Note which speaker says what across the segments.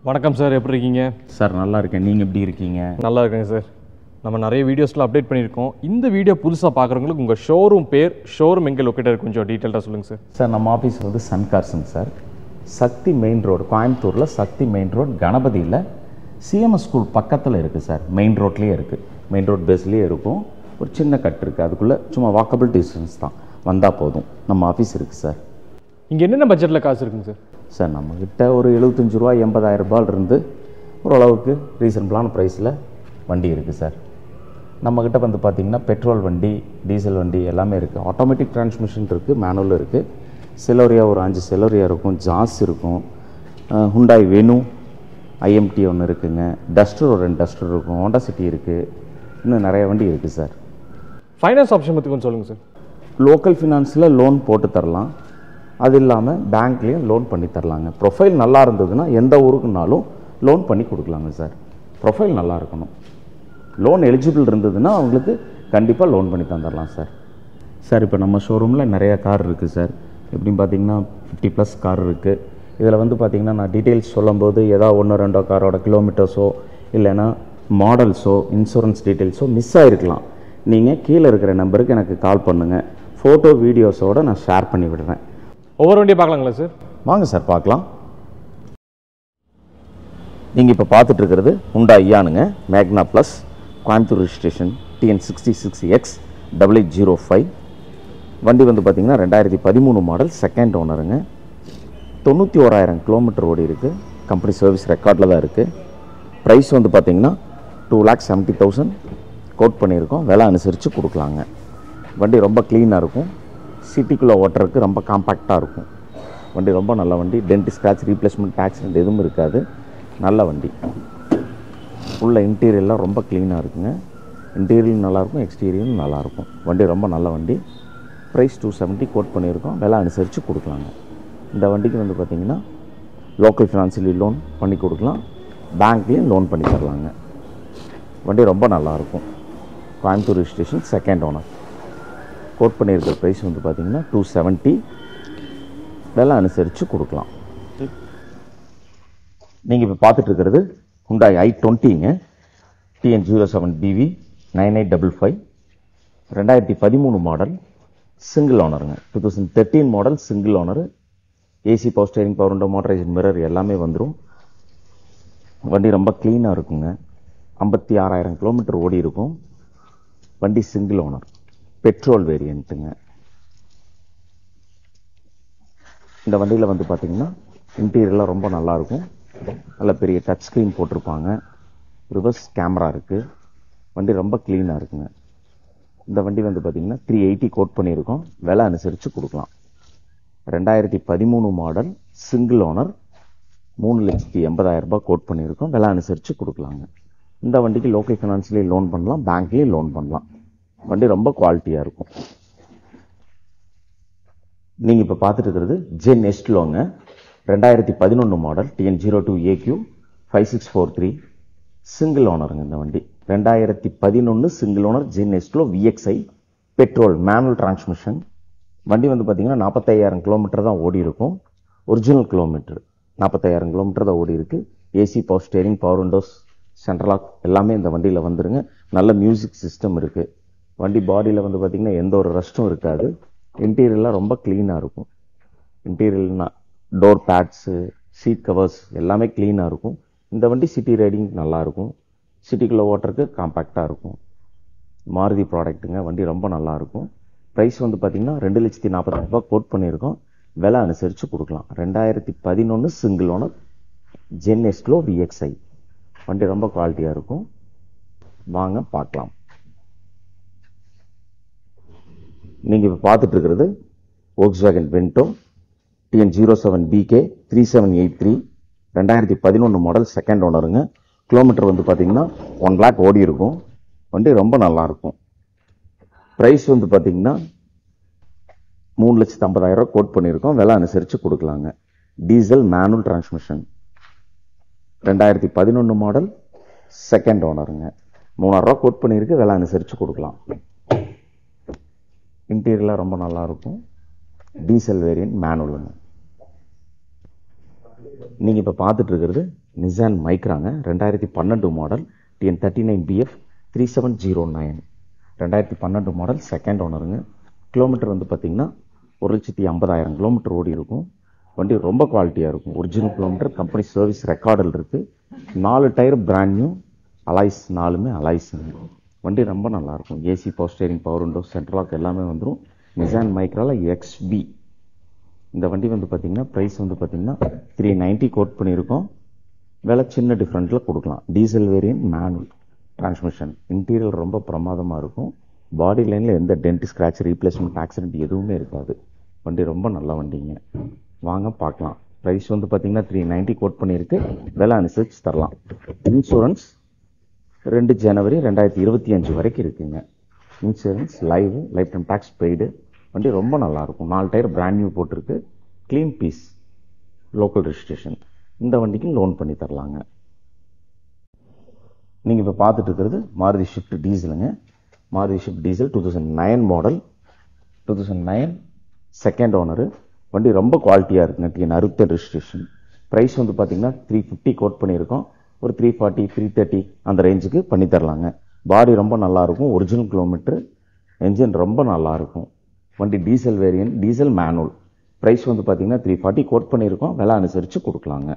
Speaker 1: வணக்கம் சார், எப்படி இருக்கீங்க?
Speaker 2: சார் நல்லா இருக்கேன். நீங்கள் எப்படி இருக்கீங்க?
Speaker 1: நல்லா இருக்கேங்க சார். நம்ம நிறைய வீடியோஸ்லாம் அப்டேட் பண்ணியிருக்கோம். இந்த வீடியோ புதுசாக பார்க்குறவங்களுக்கு உங்கள் ஷோரூம் பேர், ஷோரூம் எங்கே லொக்கேட்டட் கொஞ்சம் டீட்டெயிலாக சொல்லுங்கள் சார்.
Speaker 2: சார் நம்ம ஆஃபீஸ் வந்து சன் கார்ஸுங்க சார். சக்தி மெயின் ரோடு, கோயம்புத்தூரில் சக்தி மெயின் ரோடு, கணபதியில் சிஎம்எஸ் ஸ்கூல் பக்கத்தில் இருக்குது சார். மெயின் ரோட்லேயே இருக்குது, மெயின் ரோட் பேஸ்லேயே இருக்கும். ஒரு சின்ன கட் இருக்குது, அதுக்குள்ளே சும்மா வாக்கபிள் டிஸ்டன்ஸ் தான், வந்தால் போதும். நம்ம ஆஃபீஸ் இருக்குது சார்.
Speaker 1: இங்கே என்னென்ன பட்ஜெட்டில் காசு இருக்குங்க சார்?
Speaker 2: சார் நம்மக்கிட்ட ஒரு 75 ரூபா 80,000 ரூபாயிலிருந்து ஓரளவுக்கு ரீசனபிளான ப்ரைஸில் வண்டி இருக்குது சார். நம்மக்கிட்ட வந்து பார்த்திங்கன்னா பெட்ரோல் வண்டி, டீசல் வண்டி எல்லாமே இருக்குது. ஆட்டோமேட்டிக் டிரான்ஸ்மிஷன் இருக்குது, மேனுவலும் இருக்குது. செலோரியா ஒரு 5 செலோரியா இருக்கும், ஜாஸ் இருக்கும், ஹுண்டாய் வெனு ஐஎம்டி ஒன்று இருக்குங்க, டஸ்டர் ஒரு 2 டஸ்டர் இருக்கும், ஹோண்டா சிட்டி இருக்குது, இன்னும் நிறைய வண்டி இருக்குது சார்.
Speaker 1: ஃபைனான்ஸ் ஆப்ஷன் பற்றி கொஞ்சம் சொல்லுங்கள் சார்.
Speaker 2: லோக்கல் ஃபினான்ஸில் லோன் போட்டு தரலாம், அது இல்லாமல் பேங்க்லேயும் லோன் பண்ணி தரலாங்க. ப்ரொஃபைல் நல்லா இருந்ததுன்னா எந்த ஊருக்குனாலும் லோன் பண்ணி கொடுக்கலாங்க சார். ப்ரொஃபைல் நல்லா இருக்கணும். லோன் எலிஜிபிள் இருந்ததுன்னா அவங்களுக்கு கண்டிப்பாக லோன் பண்ணி தந்துடலாம் சார். சார் இப்போ நம்ம ஷோரூமில் நிறைய கார் இருக்குது சார். எப்படின்னு பார்த்தீங்கன்னா 50+ கார் இருக்குது. இதில் வந்து பார்த்திங்கன்னா நான் டீட்டெயில்ஸ் சொல்லும்போது ஏதாவது 1-2 காரோட கிலோமீட்டர்ஸோ இல்லைன்னா மாடல்ஸோ இன்சூரன்ஸ் டீட்டெயில்ஸோ மிஸ் ஆகிருக்கலாம். நீங்கள் கீழே இருக்கிற நம்பருக்கு எனக்கு கால் பண்ணுங்கள். ஃபோட்டோ வீடியோஸோடு நான் ஷேர் பண்ணி விடுறேன்.
Speaker 1: ஒவ்வொரு வண்டியை பார்க்கலாங்களா சார்?
Speaker 2: வாங்க சார் பார்க்கலாம். நீங்கள் இப்போ பார்த்துட்ருக்கிறது ஹுண்டாய் இயானுங்க, மேக்னா ப்ளஸ், கோயம்புத்தூர் ரிஜிஸ்ட்ரேஷன், TN66X 8805. வண்டி வந்து பார்த்திங்கன்னா 2013 மாடல், செகண்ட் ஓனருங்க. 91,000 கிலோமீட்டர் ஓடி இருக்குது. கம்பெனி சர்வீஸ் ரெக்கார்டில் தான் இருக்குது. ப்ரைஸ் வந்து பார்த்திங்கன்னா 2,70,000 கோட் பண்ணியிருக்கோம். விலை அனுசரித்து கொடுக்கலாங்க. வண்டி ரொம்ப க்ளீனாக இருக்கும். சிட்டிக்குள்ளே ஓட்டுறதுக்கு ரொம்ப காம்பேக்டாக இருக்கும். வண்டி ரொம்ப நல்ல வண்டி. டென்ட், ஸ்க்ராட்ச், ரீப்ளேஸ்மெண்ட், ஆக்சிடென்ட் எதுவும் இருக்காது. நல்ல வண்டி. உள்ள இன்டீரியர்லாம் ரொம்ப க்ளீனாக இருக்குங்க. இன்டீரியரும் நல்லாயிருக்கும், எக்ஸ்டீரியரும் நல்லாயிருக்கும். வண்டி ரொம்ப நல்ல வண்டி. ப்ரைஸ் 270 கோட் பண்ணியிருக்கோம். விலை அனுசரித்து கொடுக்கலாங்க. இந்த வண்டிக்கு வந்து பார்த்திங்கன்னா லோக்கல் ஃபினான்சியலி லோன் பண்ணி கொடுக்கலாம், பேங்க்லேயும் லோன் பண்ணி தரலாங்க. வண்டி ரொம்ப நல்லாயிருக்கும். Coimbatore registration, second owner. Quote பண்ணியிருக்கிற ப்ரைஸ் வந்து பார்த்திங்கன்னா 270. விலை அனுசரித்து கொடுக்கலாம். நீங்கள் இப்போ பார்த்துட்ருக்கிறது ஹுண்டாய் i20ங்க, TN07BV 9855, 2013 மாடல், சிங்கிள் ஓனருங்க. 2013 model, single owner. AC, power steering, power window, motorized mirror எல்லாமே வந்துடும். வண்டி ரொம்ப க்ளீனாக இருக்குங்க. 56,000 கிலோமீட்டர் ஓடி இருக்கும். வண்டி சிங்கிள் ஓனர், பெட்ரோல் வேரியண்ட்டுங்க. இந்த வண்டியில் வந்து பார்த்திங்கன்னா இன்டீரியர்லாம் ரொம்ப நல்லாயிருக்கும். நல்ல பெரிய டச் ஸ்க்ரீன் போட்டிருப்பாங்க. ரிவர்ஸ் கேமரா இருக்குது. வண்டி ரொம்ப க்ளீனாக இருக்குங்க. இந்த வண்டி வந்து பார்த்திங்கன்னா 380 கோட் பண்ணியிருக்கோம். விலை அனுசரித்து கொடுக்கலாம். 2013 மாடல், சிங்கிள் ஓனர், 3,80,000 ரூபாய் கோட் பண்ணியிருக்கோம். விலை அனுசரித்து கொடுக்கலாங்க. இந்த வண்டிக்கு லோக்கல் ஃபினான்ஸ்லேயே லோன் பண்ணலாம், பேங்க்லேயும் லோன் பண்ணலாம். வண்டி ரொம்ப குவாலிட்டியாக இருக்கும். நீங்கள் இப்போ பார்த்துட்டு இருக்கிறது ஜென் எஸ்ட்லோங்க, 2011 மாடல், TN02AQ 5643, சிங்கிள் ஓனருங்க. இந்த வண்டி 2011 single owner Zen Estilo VXI, petrol, manual transmission. வண்டி வந்து பார்த்தீங்கன்னா 45,000 கிலோமீட்டர் தான் ஓடி இருக்கும். ஒரிஜினல் கிலோமீட்டர் 45,000 கிலோமீட்டர் தான் ஓடி இருக்கு. AC, power steering, power windows, central lock எல்லாமே இந்த வண்டியில் வந்துருங்க. நல்ல மியூசிக் சிஸ்டம் இருக்குது. வண்டி பாடியில் வந்து பார்த்திங்கன்னா எந்த ஒரு ரஸ்ட்டும் இருக்காது. இன்டீரியர்லாம் ரொம்ப க்ளீனாக இருக்கும். இன்டீரியர்னா டோர் பேட்ஸு, சீட் கவர்ஸ் எல்லாமே க்ளீனாக இருக்கும். இந்த வண்டி சிட்டி ரைடிங் நல்லாயிருக்கும். சிட்டிக்குள்ளே ஓட்டுறதுக்கு காம்பேக்டாக இருக்கும். மாருதி ப்ராடக்ட்டுங்க. வண்டி ரொம்ப நல்லாயிருக்கும். ப்ரைஸ் வந்து பார்த்திங்கன்னா 2,40,000 ரூபாய் கோட் பண்ணியிருக்கோம். விலை அனுசரித்து கொடுக்கலாம். 2011 single owner Zen Estilo VXI. வண்டி ரொம்ப குவாலிட்டியாக இருக்கும். வாங்க பார்க்கலாம். நீங்கள் இப்போ பார்த்துட்ருக்கிறது Volkswagen Vento, TN07BK 3783, 2011 model, second ஓனருங்க. கிலோமீட்டர் வந்து பார்த்திங்கன்னா 1 lakh ஓடி இருக்கும். வண்டி ரொம்ப நல்லாயிருக்கும். ப்ரைஸ் வந்து பார்த்திங்கன்னா 3,50,000 ரூபா கோட் பண்ணியிருக்கோம். விலை அனுசரித்து கொடுக்கலாங்க. Diesel, manual transmission, 2011 model, second ஓனருங்க. 3,000 ரூபா கோட் பண்ணியிருக்கு. விலை அனுசரித்து கொடுக்கலாம். இன்டீரியர்லாம் ரொம்ப நல்லாயிருக்கும். டீசல் வேரியன்ட், மேனுவலுங்க. நீங்கள் இப்போ பார்த்துட்டு இருக்கிறது நிசான் மைக்ராங்க 2012 மாடல் TN39BF 3709 2012 மாடல் செகண்ட் ஓனருங்க. கிலோமீட்டர் வந்து பார்த்திங்கன்னா 1,50,000 கிலோமீட்டர் ஓடி இருக்கும். வண்டி ரொம்ப குவாலிட்டியாக இருக்கும். ஒரிஜினல் கிலோமீட்டர், கம்பெனி சர்வீஸ் ரெக்கார்டில் இருக்குது. 4 டயர் பிராண்ட் நியூ, அலாய்ஸ் 4மே அலாய்ஸுங்க. வண்டி ரொம்ப நல்லாயிருக்கும். AC, power steering, power window, central lock எல்லாமே வந்துடும். நிசான் மைக்ராவில் XB. இந்த வண்டி வந்து பார்த்திங்கன்னா ப்ரைஸ் வந்து பார்த்திங்கன்னா 390 கோட் பண்ணியிருக்கோம். விலை சின்ன டிஃப்ரெண்ட்டில் கொடுக்கலாம். Diesel variant, manual transmission. Interior ரொம்ப பிரமாதமாக இருக்கும். பாடி லைனில் எந்த டென்ட், ஸ்க்ராட்ச், ரீப்ளேஸ்மெண்ட், ஆக்சிடென்ட் எதுவுமே இருக்காது. வண்டி ரொம்ப நல்ல வண்டிங்க. வாங்க பார்க்கலாம். ப்ரைஸ் வந்து பார்த்திங்கன்னா 390 கோட் பண்ணியிருக்கு. விலை அனுசரித்து தரலாம். இன்சூரன்ஸ் 2 ஜனவரி 2025 வரைக்கும் இருக்குங்க. Insurance lifetime tax paid. வண்டி ரொம்ப நல்லாயிருக்கும். 4 டயர் பிராண்ட் நியூ போட்டிருக்கு. Clean piece, local registration. இந்த வண்டிக்கு லோன் பண்ணி தரலாங்க. நீங்கள் இப்போ பார்த்துட்டு இருக்கிறது மாருதி ஷிஃப்ட் டீசலுங்க. Maruti swift diesel 2009 model, 2009 second owner. வண்டி ரொம்ப குவாலிட்டியாக இருக்குங்க. TN60 registration. ப்ரைஸ் வந்து பார்த்தீங்கன்னா 350 கோட் பண்ணியிருக்கோம். ஒரு 340, 330 அந்த ரேஞ்சுக்கு பண்ணி தரலாங்க. பாடி ரொம்ப நல்லாயிருக்கும். ஒரிஜினல் கிலோமீட்டர், என்ஜின் ரொம்ப நல்லாயிருக்கும். வண்டி diesel variant, diesel manual. Price வந்து பார்த்தீங்கன்னா 340 கோட் பண்ணியிருக்கோம். விலை அனுசரித்து கொடுக்கலாங்க.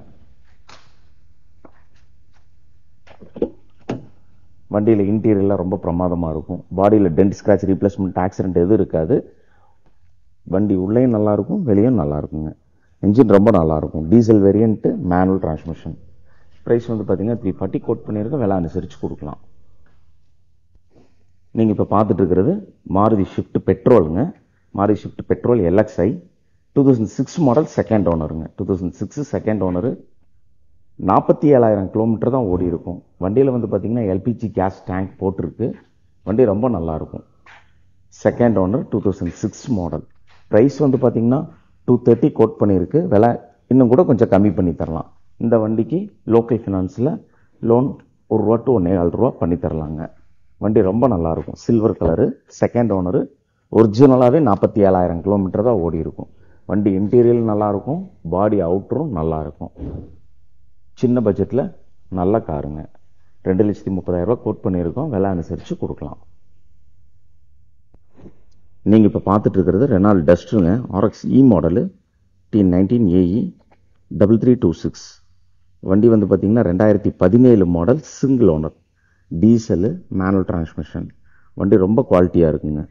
Speaker 2: வண்டியில் இன்டீரியர்லாம் ரொம்ப பிரமாதமாக இருக்கும். பாடியில் டென்ட், ஸ்க்ராட்ச், ரீப்ளேஸ்மெண்ட், ஆக்சிடென்ட் எதுவும் இருக்காது. வண்டி உள்ளேயும் நல்லாயிருக்கும், வெளியும் நல்லாயிருக்குங்க. இன்ஜின் ரொம்ப நல்லாயிருக்கும். Diesel variant, manual transmission. Price வந்து பார்த்தீங்கன்னா 340 கோட் பண்ணியிருக்கோம். விலை அனுசரித்து கொடுக்கலாம். நீங்கள் இப்போ பார்த்துட்டு இருக்கிறது மாருதி ஷிஃப்ட் பெட்ரோலுங்க. Maruti swift petrol LXI 2006 model second ஓனருங்க. 2006 செகண்ட் ஓனரு. 47,000 கிலோமீட்டர் தான் ஓடி இருக்கும். வண்டியில் வந்து பார்த்தீங்கன்னா LPG கேஸ் டேங்க் போட்டிருக்கு. வண்டி ரொம்ப நல்லாயிருக்கும். Second owner, 2006 model. ப்ரைஸ் வந்து பார்த்தீங்கன்னா 230 கோட் பண்ணியிருக்கு. விலை இன்னும் கூட கொஞ்சம் கம்மி பண்ணி தரலாம். இந்த வண்டிக்கு லோக்கல் ஃபினான்ஸில் லோன் ₹1 to ₹1.25 பண்ணி தரலாங்க. வண்டி ரொம்ப நல்லாயிருக்கும். Silver colour, second owner. ஒரிஜினலாகவே 47,000 கிலோமீட்டர் தான் ஓடி இருக்கும். வண்டி இன்டீரியர் நல்லாயிருக்கும். பாடி அவுட்டரும் நல்லாயிருக்கும். சின்ன பட்ஜெட்டில் நல்ல காருங்க. 2,30,000 கோட் பண்ணியிருக்கோம். விலை அனுசரித்து கொடுக்கலாம். நீங்கள் இப்போ பார்த்துட்டு இருக்கிறது ரெனால்ட் டஸ்டருங்க. RX E model, TN19AE 3326. வண்டி வந்து பார்த்தீங்கன்னா 2017 model, single owner, diesel, manual transmission. வண்டி ரொம்ப குவாலிட்டியாக இருக்குங்க.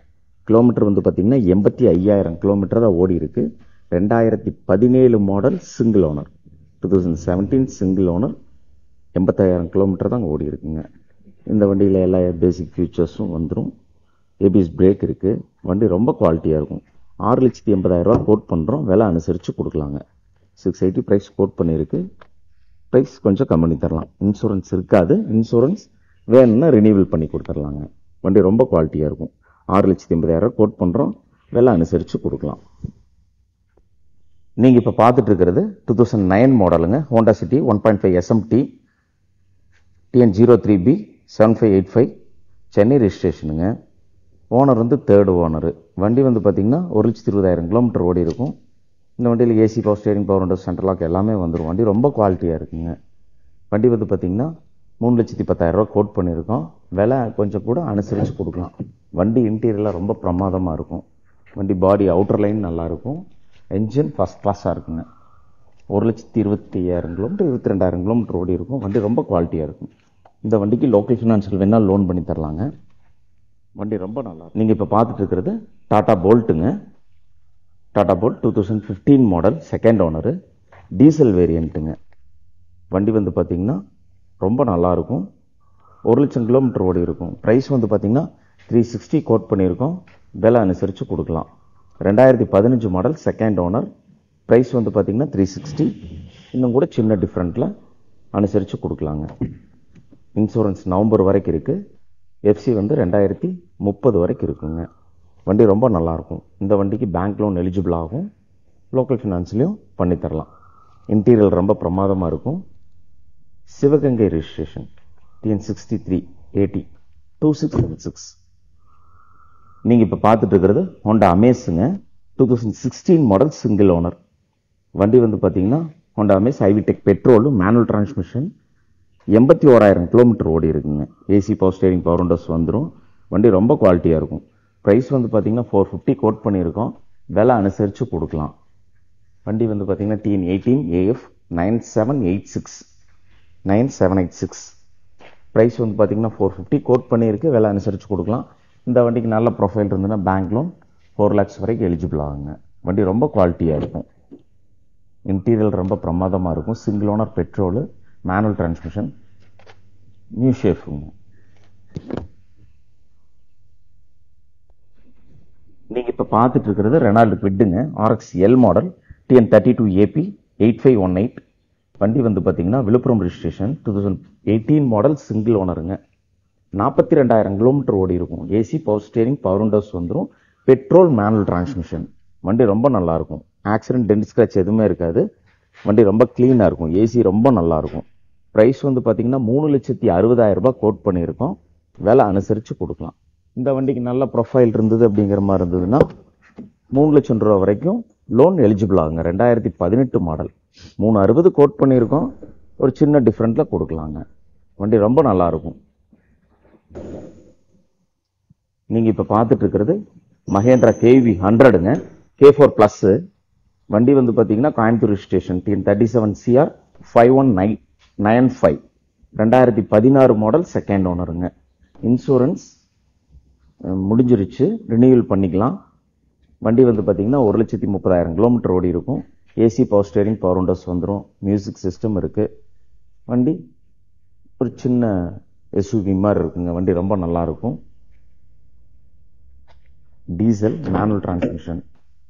Speaker 2: கிலோமீட்டர் வந்து பார்த்தீங்கன்னா 85,000 கிலோமீட்டர் தான் ஓடி இருக்கு. 2017 model, single owner. 2017 single owner. 85,000 kilometre தான் ஓடி இருக்குங்க. இந்த வண்டியில் எல்லா பேசிக் ஃபியூச்சர்ஸும் வந்துடும். ABS பிரேக் இருக்குது. வண்டி ரொம்ப குவாலிட்டியாக இருக்கும். 6,80,000 கோட் பண்ணுறோம். விலை அனுசரித்து கொடுக்கலாங்க. 680 ப்ரைஸ் கோட் பண்ணியிருக்கு. ப்ரைஸ் கொஞ்சம் கம்மி தரலாம். இன்சூரன்ஸ் இருக்காது. இன்சூரன்ஸ் வேணும்னா ரினியூவல் பண்ணி கொடுத்துர்லாங்க. வண்டி ரொம்ப குவாலிட்டியாக இருக்கும். 6,80,000 கோட் பண்ணுறோம். விலை அனுசரித்து கொடுக்கலாம். நீங்கள் இப்போ பார்த்துட்டு இருக்கிறது 2009 மாடலுங்க. Honda City 1.5 SMT TN03B 7585 Chennai ரெஜிஸ்ட்ரேஷனுங்க. ஓனர் வந்து தேர்டு ஓனரு. வண்டி வந்து பார்த்திங்கன்னா 1,20,000 கிலோமீட்டர் ஓடி இருக்கும். இந்த வண்டியில் AC, power steering, power window, central lock எல்லாமே வந்துடும். வண்டி ரொம்ப குவாலிட்டியாக இருக்குங்க. வண்டி வந்து பார்த்திங்கன்னா 3,10,000 கோட் பண்ணியிருக்கோம். விலை கொஞ்சம் கூட அனுசரித்து கொடுக்கலாம். வண்டி இன்டீரியரில் ரொம்ப பிரமாதமாக இருக்கும். வண்டி பாடி அவுட்டர் லைன் நல்லாயிருக்கும். என்ஜின் ஃபஸ்ட் கிளாஸாக இருக்குங்க. 1,25,000 கிலோமீட்டர், 22,000 கிலோமீட்டர் ஓடி இருக்கும். வண்டி ரொம்ப குவாலிட்டியாக இருக்கும். இந்த வண்டிக்கு லோக்கல் ஃபினான்ஷியல் வேணால் லோன் பண்ணி தரலாங்க. வண்டி ரொம்ப நல்லா. நீங்கள் இப்போ பார்த்துட்டு இருக்கிறது டாடா போல்ட்டுங்க. Tata bolt 2015 model, second owner, diesel வேரியண்ட்டுங்க. வண்டி வந்து பார்த்திங்கன்னா ரொம்ப நல்லாயிருக்கும். 1,00,000 கிலோமீட்டர் ஓடி இருக்கும். ப்ரைஸ் வந்து பார்த்திங்கன்னா 360 கோட் பண்ணியிருக்கோம். விலை அனுசரித்து கொடுக்கலாம். 2015 மாடல், செகண்ட் ஓனர். ப்ரைஸ் வந்து பார்த்திங்கன்னா 360. இன்னும் கூட சின்ன டிஃப்ரெண்ட்டில் அனுசரித்து கொடுக்கலாங்க. இன்சூரன்ஸ் நவம்பர் வரைக்கும் இருக்குது. FC வந்து 2030 வரைக்கும் இருக்குங்க. வண்டி ரொம்ப நல்லாயிருக்கும். இந்த வண்டிக்கு பேங்க் லோன் எலிஜிபிள் ஆகும். லோக்கல் ஃபினான்ஸ்லேயும் பண்ணித்தரலாம். இன்டீரியர் ரொம்ப பிரமாதமாக இருக்கும். Sivaganga registration TN6380 2676. நீங்கள் இப்போ பார்த்துட்டு இருக்கிறது ஹோண்டா அமேஸுங்க. 2016 model, single owner. வண்டி வந்து பார்த்தீங்கன்னா Honda Amaze i-VTEC petrol manual transmission 81,000 kilometre ஓடி இருக்குங்க. AC power steering power windows வந்துடும். வண்டி ரொம்ப குவாலிட்டியாக இருக்கும். ப்ரைஸ் வந்து பார்த்தீங்கன்னா 450 கோட் பண்ணியிருக்கோம். விலை அனுசரித்து கொடுக்கலாம். வண்டி வந்து பார்த்தீங்கன்னா TN18 AF 9786 ப்ரைஸ் வந்து பார்த்தீங்கன்னா 450 கோட் பண்ணியிருக்கு. விலை அனுசரித்து கொடுக்கலாம். இந்த வண்டிக்கு நல்ல ப்ரொஃபைல் இருந்ததுன்னா பேங்க் லோன் 4 lakhs வரைக்கும் எலிஜிபிள் ஆகுங்க. வண்டி ரொம்ப குவாலிட்டியாக இருக்கும். இன்டீரியர் ரொம்ப பிரமாதமாக இருக்கும். Single owner petrol, manual transmission, new ஷேஃபுங்க. நீங்கள் இப்போ பார்த்துட்டு இருக்கிறது ரெனால்டு குவிட்டுங்க. RX L model TN32 AP 8518. வண்டி வந்து பார்த்தீங்கன்னா விழுப்புரம் ரிஜிஸ்ட்ரேஷன் 2018 மாடல் சிங்கிள் ஓனருங்க. 42,000 கிலோமீட்டர் ஓடி இருக்கும். AC power steering power windows வந்துடும். Petrol manual transmission. வண்டி ரொம்ப நல்லா இருக்கும். ஆக்சிடென்ட் டென்ட் ஸ்க்ராட்ச் எதுவுமே இருக்காது. வண்டி ரொம்ப கிளீனாக இருக்கும். ஏசி ரொம்ப நல்லா இருக்கும். ப்ரைஸ் வந்து பார்த்தீங்கன்னா 3,60,000 ரூபாய் கோட் பண்ணியிருக்கோம். விலை அனுசரித்து கொடுக்கலாம். இந்த வண்டிக்கு நல்ல ப்ரொஃபைல் இருந்தது அப்படிங்கிற மாதிரி இருந்ததுன்னா 3 லட்சம் ரூபா வரைக்கும் லோன் எலிஜிபிள் ஆகுங்க. 2018 மாடல் 360 கோட் பண்ணியிருக்கோம். ஒரு சின்ன டிஃப்ரெண்ட்டில் கொடுக்கலாங்க. வண்டி ரொம்ப நல்லா இருக்கும். நீங்கள் இப்போ பார்த்துட்டு இருக்கிறது மகேந்திரா KV 100ங்க. K4 plus. வண்டி வந்து பார்த்தீங்கன்னா Coimbatore registration TN37 CR 51995 2016 model second ஓனருங்க. இன்சூரன்ஸ் முடிஞ்சிருச்சு, ரினியூவல் பண்ணிக்கலாம். வண்டி வந்து பார்த்தீங்கன்னா 1,30,000 கிலோமீட்டர் ஓடி இருக்கும். AC power steering power windows வந்துடும். மியூசிக் சிஸ்டம் இருக்குது. வண்டி ஒரு சின்ன SUV மாதிரி இருக்குங்க. வண்டி ரொம்ப நல்லா இருக்கும். Diesel manual transmission.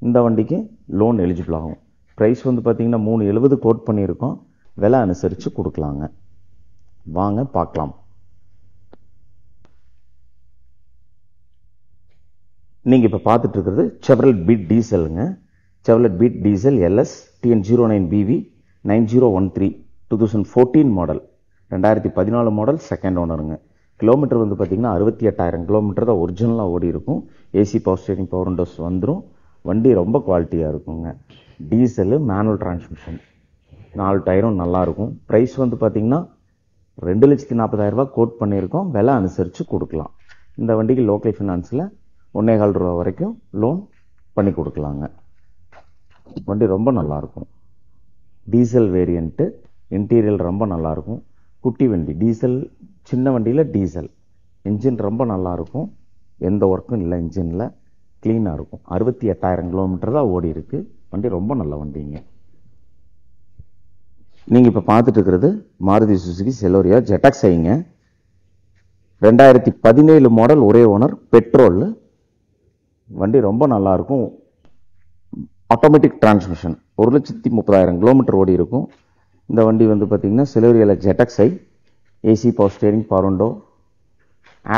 Speaker 2: இந்த வண்டிக்கு லோன் எலிஜிபிள் ஆகும். ப்ரைஸ் வந்து பார்த்தீங்கன்னா 370 கோட் பண்ணியிருக்கோம். விலை அனுசரித்து கொடுக்கலாங்க. வாங்க பார்க்கலாம். நீங்கள் இப்போ பார்த்துட்டு இருக்கிறது செவரலெட் பீட் டீசலுங்க. Chevrolet beat diesel LS TN09BV 9013 2014 model 2014 model second ஓனருங்க. கிலோமீட்டர் வந்து பார்த்தீங்கன்னா 68,000 கிலோமீட்டர் தான் ஒரிஜினலாக ஓடி இருக்கும். AC power steering power windows வந்துடும். வண்டி ரொம்ப குவாலிட்டியாக இருக்குங்க. Diesel manual transmission. 4 டயரும் நல்லாயிருக்கும். ப்ரைஸ் வந்து பார்த்தீங்கன்னா 2,40,000 ரூபாய் கோட் பண்ணியிருக்கோம். விலை அனுசரித்து கொடுக்கலாம். இந்த வண்டிக்கு லோக்கல் ஃபினான்ஸில் 1,4 ரூபா வரைக்கும் லோன் பண்ணி கொடுக்கலாங்க. வண்டி ரொம்ப நல்லாயிருக்கும். Diesel variant. இன்டீரியர் ரொம்ப நல்லாயிருக்கும். குட்டி வண்டி டீசல். சின்ன வண்டியில் டீசல். இன்ஜின் ரொம்ப நல்லாயிருக்கும். எந்த ஒர்க்கும் இல்லை இன்ஜினில். க்ளீனாக இருக்கும். 68,000 கிலோமீட்டர் தான் ஓடி இருக்குது. வண்டி ரொம்ப நல்ல வண்டிங்க. நீங்கள் இப்போ பார்த்துட்டு இருக்கிறது மாருதி சுசுகி செலோரியா ஜெட்டாக்ஸைங்க. 2017 மாடல் ஒரே ஓனர் பெட்ரோல். வண்டி ரொம்ப நல்லாயிருக்கும். Automatic transmission. 1,30,000 கிலோமீட்டர் ஓடி இருக்கும். இந்த வண்டி வந்து பார்த்தீங்கன்னா செலோரியாவில் ஜெட்டாக்ஸை. AC power steering power window,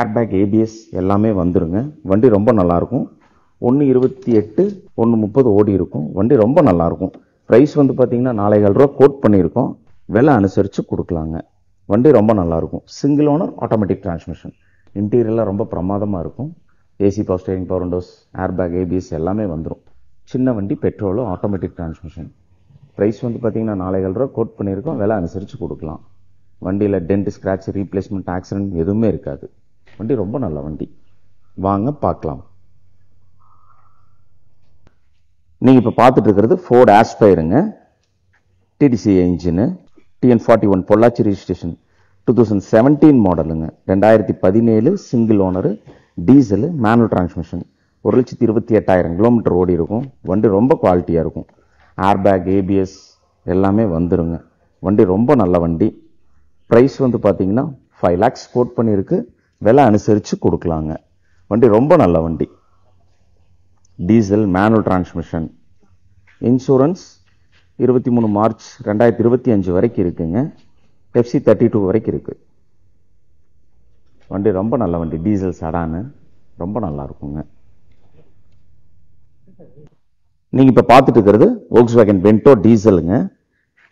Speaker 2: airbag ABS எல்லாமே வந்துருங்க. வண்டி ரொம்ப நல்லாயிருக்கும். 128 130 ஓடி இருக்கும். வண்டி ரொம்ப நல்லாயிருக்கும். ப்ரைஸ் வந்து பார்த்தீங்கன்னா 4,500 ரூபா கோட் பண்ணியிருக்கோம். விலை அனுசரித்து கொடுக்கலாங்க. வண்டி ரொம்ப நல்லாயிருக்கும். Single owner automatic transmission. இன்டீரியரில் ரொம்ப பிரமாதமாக இருக்கும். AC power steering power windows, airbag ABS எல்லாமே வந்துடும். சின்ன வண்டி பெட்ரோலு ஆட்டோமேட்டிக் டிரான்ஸ்மிஷன். ப்ரைஸ் வந்து பார்த்தீங்கன்னா 4,500 ரூபா கோட் பண்ணியிருக்கோம். விலை அனுசரித்து கொடுக்கலாம். வண்டியில் டென்ட் ஸ்க்ராட்ச் ரீப்ளேஸ்மெண்ட் ஆக்சிடென்ட் எதுவுமே இருக்காது. வண்டி ரொம்ப நல்ல வண்டி. வாங்க பார்க்கலாம். நீங்கள் இப்போ பார்த்துட்டு இருக்கிறது ஃபோர்ட் ஆஸ்பயருங்க. TDC engine. TN41 Pollachi registration 2017 மாடலுங்க. 2017 single owner. Diesel manual transmission. 1,28,000 kilometer ஓடி இருக்கும். வண்டி ரொம்ப குவாலிட்டியாக இருக்கும். ஏர்பேக் ABS எல்லாமே வந்துருங்க. வண்டி ரொம்ப நல்ல வண்டி. ப்ரைஸ் வந்து பார்த்தீங்கன்னா 5 lakhs கோட் பண்ணியிருக்கு. விலை அனுசரித்து கொடுக்கலாங்க. வண்டி ரொம்ப நல்ல வண்டி. Diesel manual transmission. Insurance 23 March 2025 வரைக்கும் இருக்குங்க. FC32 வரைக்கும் இருக்கு. வண்டி ரொம்ப நல்ல வண்டி. டீசல் சடானு ரொம்ப நல்லா இருக்குங்க. நீங்கள் இப்போ பார்த்துட்டு இருக்கிறது Volkswagen Bento டீசலுங்க.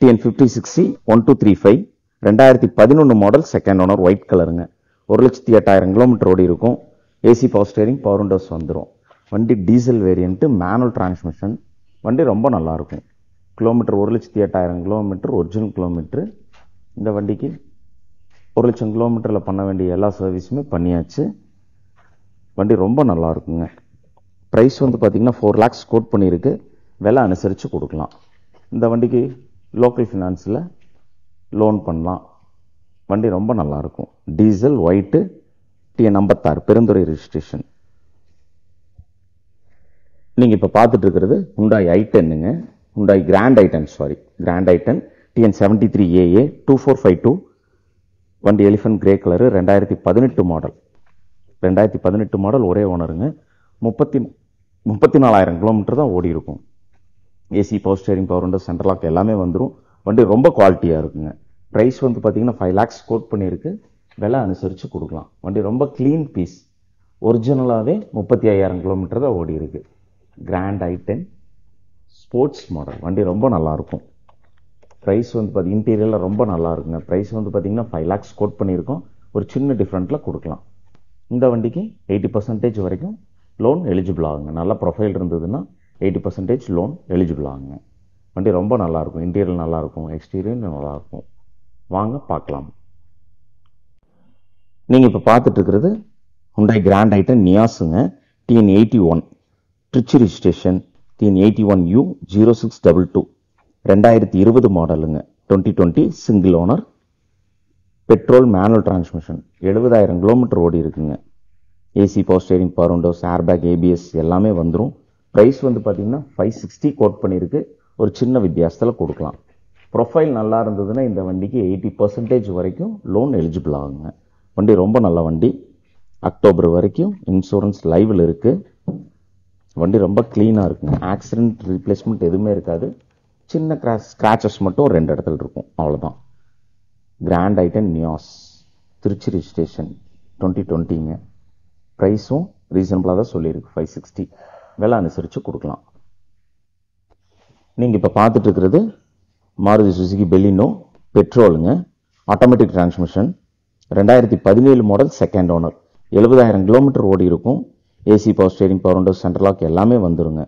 Speaker 2: TN5060 1235 2011 model second owner white கலருங்க. 1,08,000 கிலோமீட்டர் ஓடி இருக்கும். AC power steering power windows வந்துடும். வண்டி டீசல் வேரியண்ட்டு மேனுவல் டிரான்ஸ்மிஷன். வண்டி ரொம்ப நல்லாயிருக்கும். Kilometre 1,08,000 kilometre original kilometre. இந்த வண்டிக்கு 1,00,000 கிலோமீட்டரில் பண்ண வேண்டிய எல்லா சர்வீஸுமே பண்ணியாச்சு. வண்டி ரொம்ப நல்லா இருக்குங்க. ப்ரைஸ் வந்து பார்த்தீங்கன்னா 4 lakhs கோட் பண்ணியிருக்கு. விலை அனுசரித்து கொடுக்கலாம். இந்த வண்டிக்கு லோக்கல் ஃபினான்ஸில் லோன் பண்ணலாம். வண்டி ரொம்ப நல்லாயிருக்கும். Diesel white TN 56 Perundurai registration. நீங்கள் இப்போ பார்த்துட்டு இருக்கிறது Hyundai i10ங்க. Hyundai Grand i10 Grand i10 TN 73AA 2452. வண்டி elephant grey colour. 2018 model. 2018 model, ஒரே ஓனருங்க. 34,000 கிலோமீட்டர் தான் ஓடி இருக்கும். AC, power steering, power window, central lock எல்லாமே வந்துடும். வண்டி ரொம்ப குவாலிட்டியாக இருக்குங்க. ப்ரைஸ் வந்து பார்த்தீங்கன்னா 5 lakhs கோட் பண்ணியிருக்கு. விலை அனுசரித்து கொடுக்கலாம். வண்டி ரொம்ப க்ளீன் பீஸ். ஒரிஜினலாகவே 35,000 கிலோமீட்டர் தான் ஓடி இருக்கு. Grand i10 sports model. வண்டி ரொம்ப நல்லாயிருக்கும். ப்ரைஸ் வந்து இன்டீரியரில் ரொம்ப நல்லா இருக்குங்க. ப்ரைஸ் வந்து பார்த்தீங்கன்னா 5 lakhs கோட் பண்ணியிருக்கோம். ஒரு சின்ன டிஃப்ரெண்ட்டில் கொடுக்கலாம். இந்த வண்டிக்கு 80% வரைக்கும் லோன் எலிஜிபிள் ஆகுங்க. நல்ல ப்ரொஃபைல் இருந்ததுன்னா 80% லோன் எலிஜிபிள் ஆகுங்க. வண்டி ரொம்ப நல்லாயிருக்கும். இன்டீரியர் நல்லாயிருக்கும், எக்ஸ்டீரியர் நல்லாயிருக்கும். வாங்க பார்க்கலாம். நீங்கள் இப்போ பார்த்துட்டு இருக்கிறது Hyundai Grand i10 நியாஸுங்க. TN 81 Trichy registration. TN 81U 0622 2020 மாடலுங்க. 2020 single owner. Petrol manual transmission. 70,000 kilometre ஓடி இருக்குங்க. AC, power steering, power windows, airbag, ABS எல்லாமே வந்துடும். ப்ரைஸ் வந்து பார்த்தீங்கன்னா 560 கோட் பண்ணியிருக்கு. ஒரு சின்ன வித்தியாசத்தில் கொடுக்கலாம். ப்ரொஃபைல் நல்லா இருந்ததுன்னா இந்த வண்டிக்கு 80% வரைக்கும் லோன் எலிஜிபிள் ஆகுங்க. வண்டி ரொம்ப நல்ல வண்டி. அக்டோபர் வரைக்கும் இன்சூரன்ஸ் லைவில் இருக்குது. வண்டி ரொம்ப க்ளீனாக இருக்குங்க. ஆக்சிடென்ட் ரீப்ளேஸ்மெண்ட் எதுவுமே இருக்காது. சின்ன ஸ்க்ராச்சஸ் மட்டும் 2 இடத்துல இருக்கும், அவ்வளோதான். Grand i10 Nios Trichy registration. 2020ங்க. ப்ரைஸும் ரீசனபிளாக தான் சொல்லியிருக்கு. 560 விலை அனுசரித்து கொடுக்கலாம். நீங்கள் இப்போ பார்த்துட்டு இருக்கிறது மாருதி சுசுகி பெலினோ பெட்ரோலுங்க. Automatic transmission. 2017 model, second owner. 70,000 kilometre ஓடி இருக்கும். AC, power steering, power window, central lock எல்லாமே வந்துருங்க.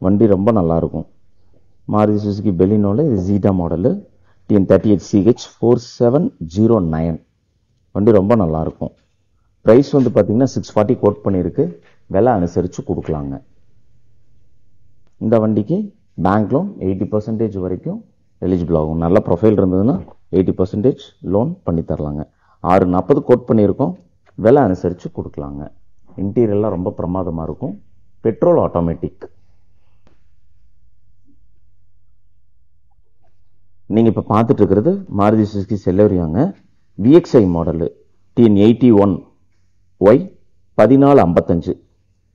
Speaker 2: வண்டி ரொம்ப நல்லாயிருக்கும். மாருதி சுசுகி பெலினோவில் இது ஜீட்டா மாடலு. TN 38CH 4709. வண்டி ரொம்ப நல்லாயிருக்கும். ப்ரைஸ் வந்து பார்த்தீங்கன்னா 640 கோட் பண்ணியிருக்கு. விலை அனுசரித்து கொடுக்கலாங்க. இந்த வண்டிக்கு பேங்க் லோன் 80% வரைக்கும் எலிஜிபிள் ஆகும். நல்ல ப்ரொஃபைல் இருந்ததுன்னா 80% லோன் பண்ணி தரலாங்க. 640 கோட் பண்ணியிருக்கோம். விலை அனுசரித்து கொடுக்கலாங்க. இன்டீரியர்லாம் ரொம்ப பிரமாதமாக இருக்கும். Petrol automatic. நீங்கள் இப்போ பார்த்துட்டு இருக்கிறது மாருதி சுசுகி செல்லோரியாங்க. VXI model. TN 81Y 1455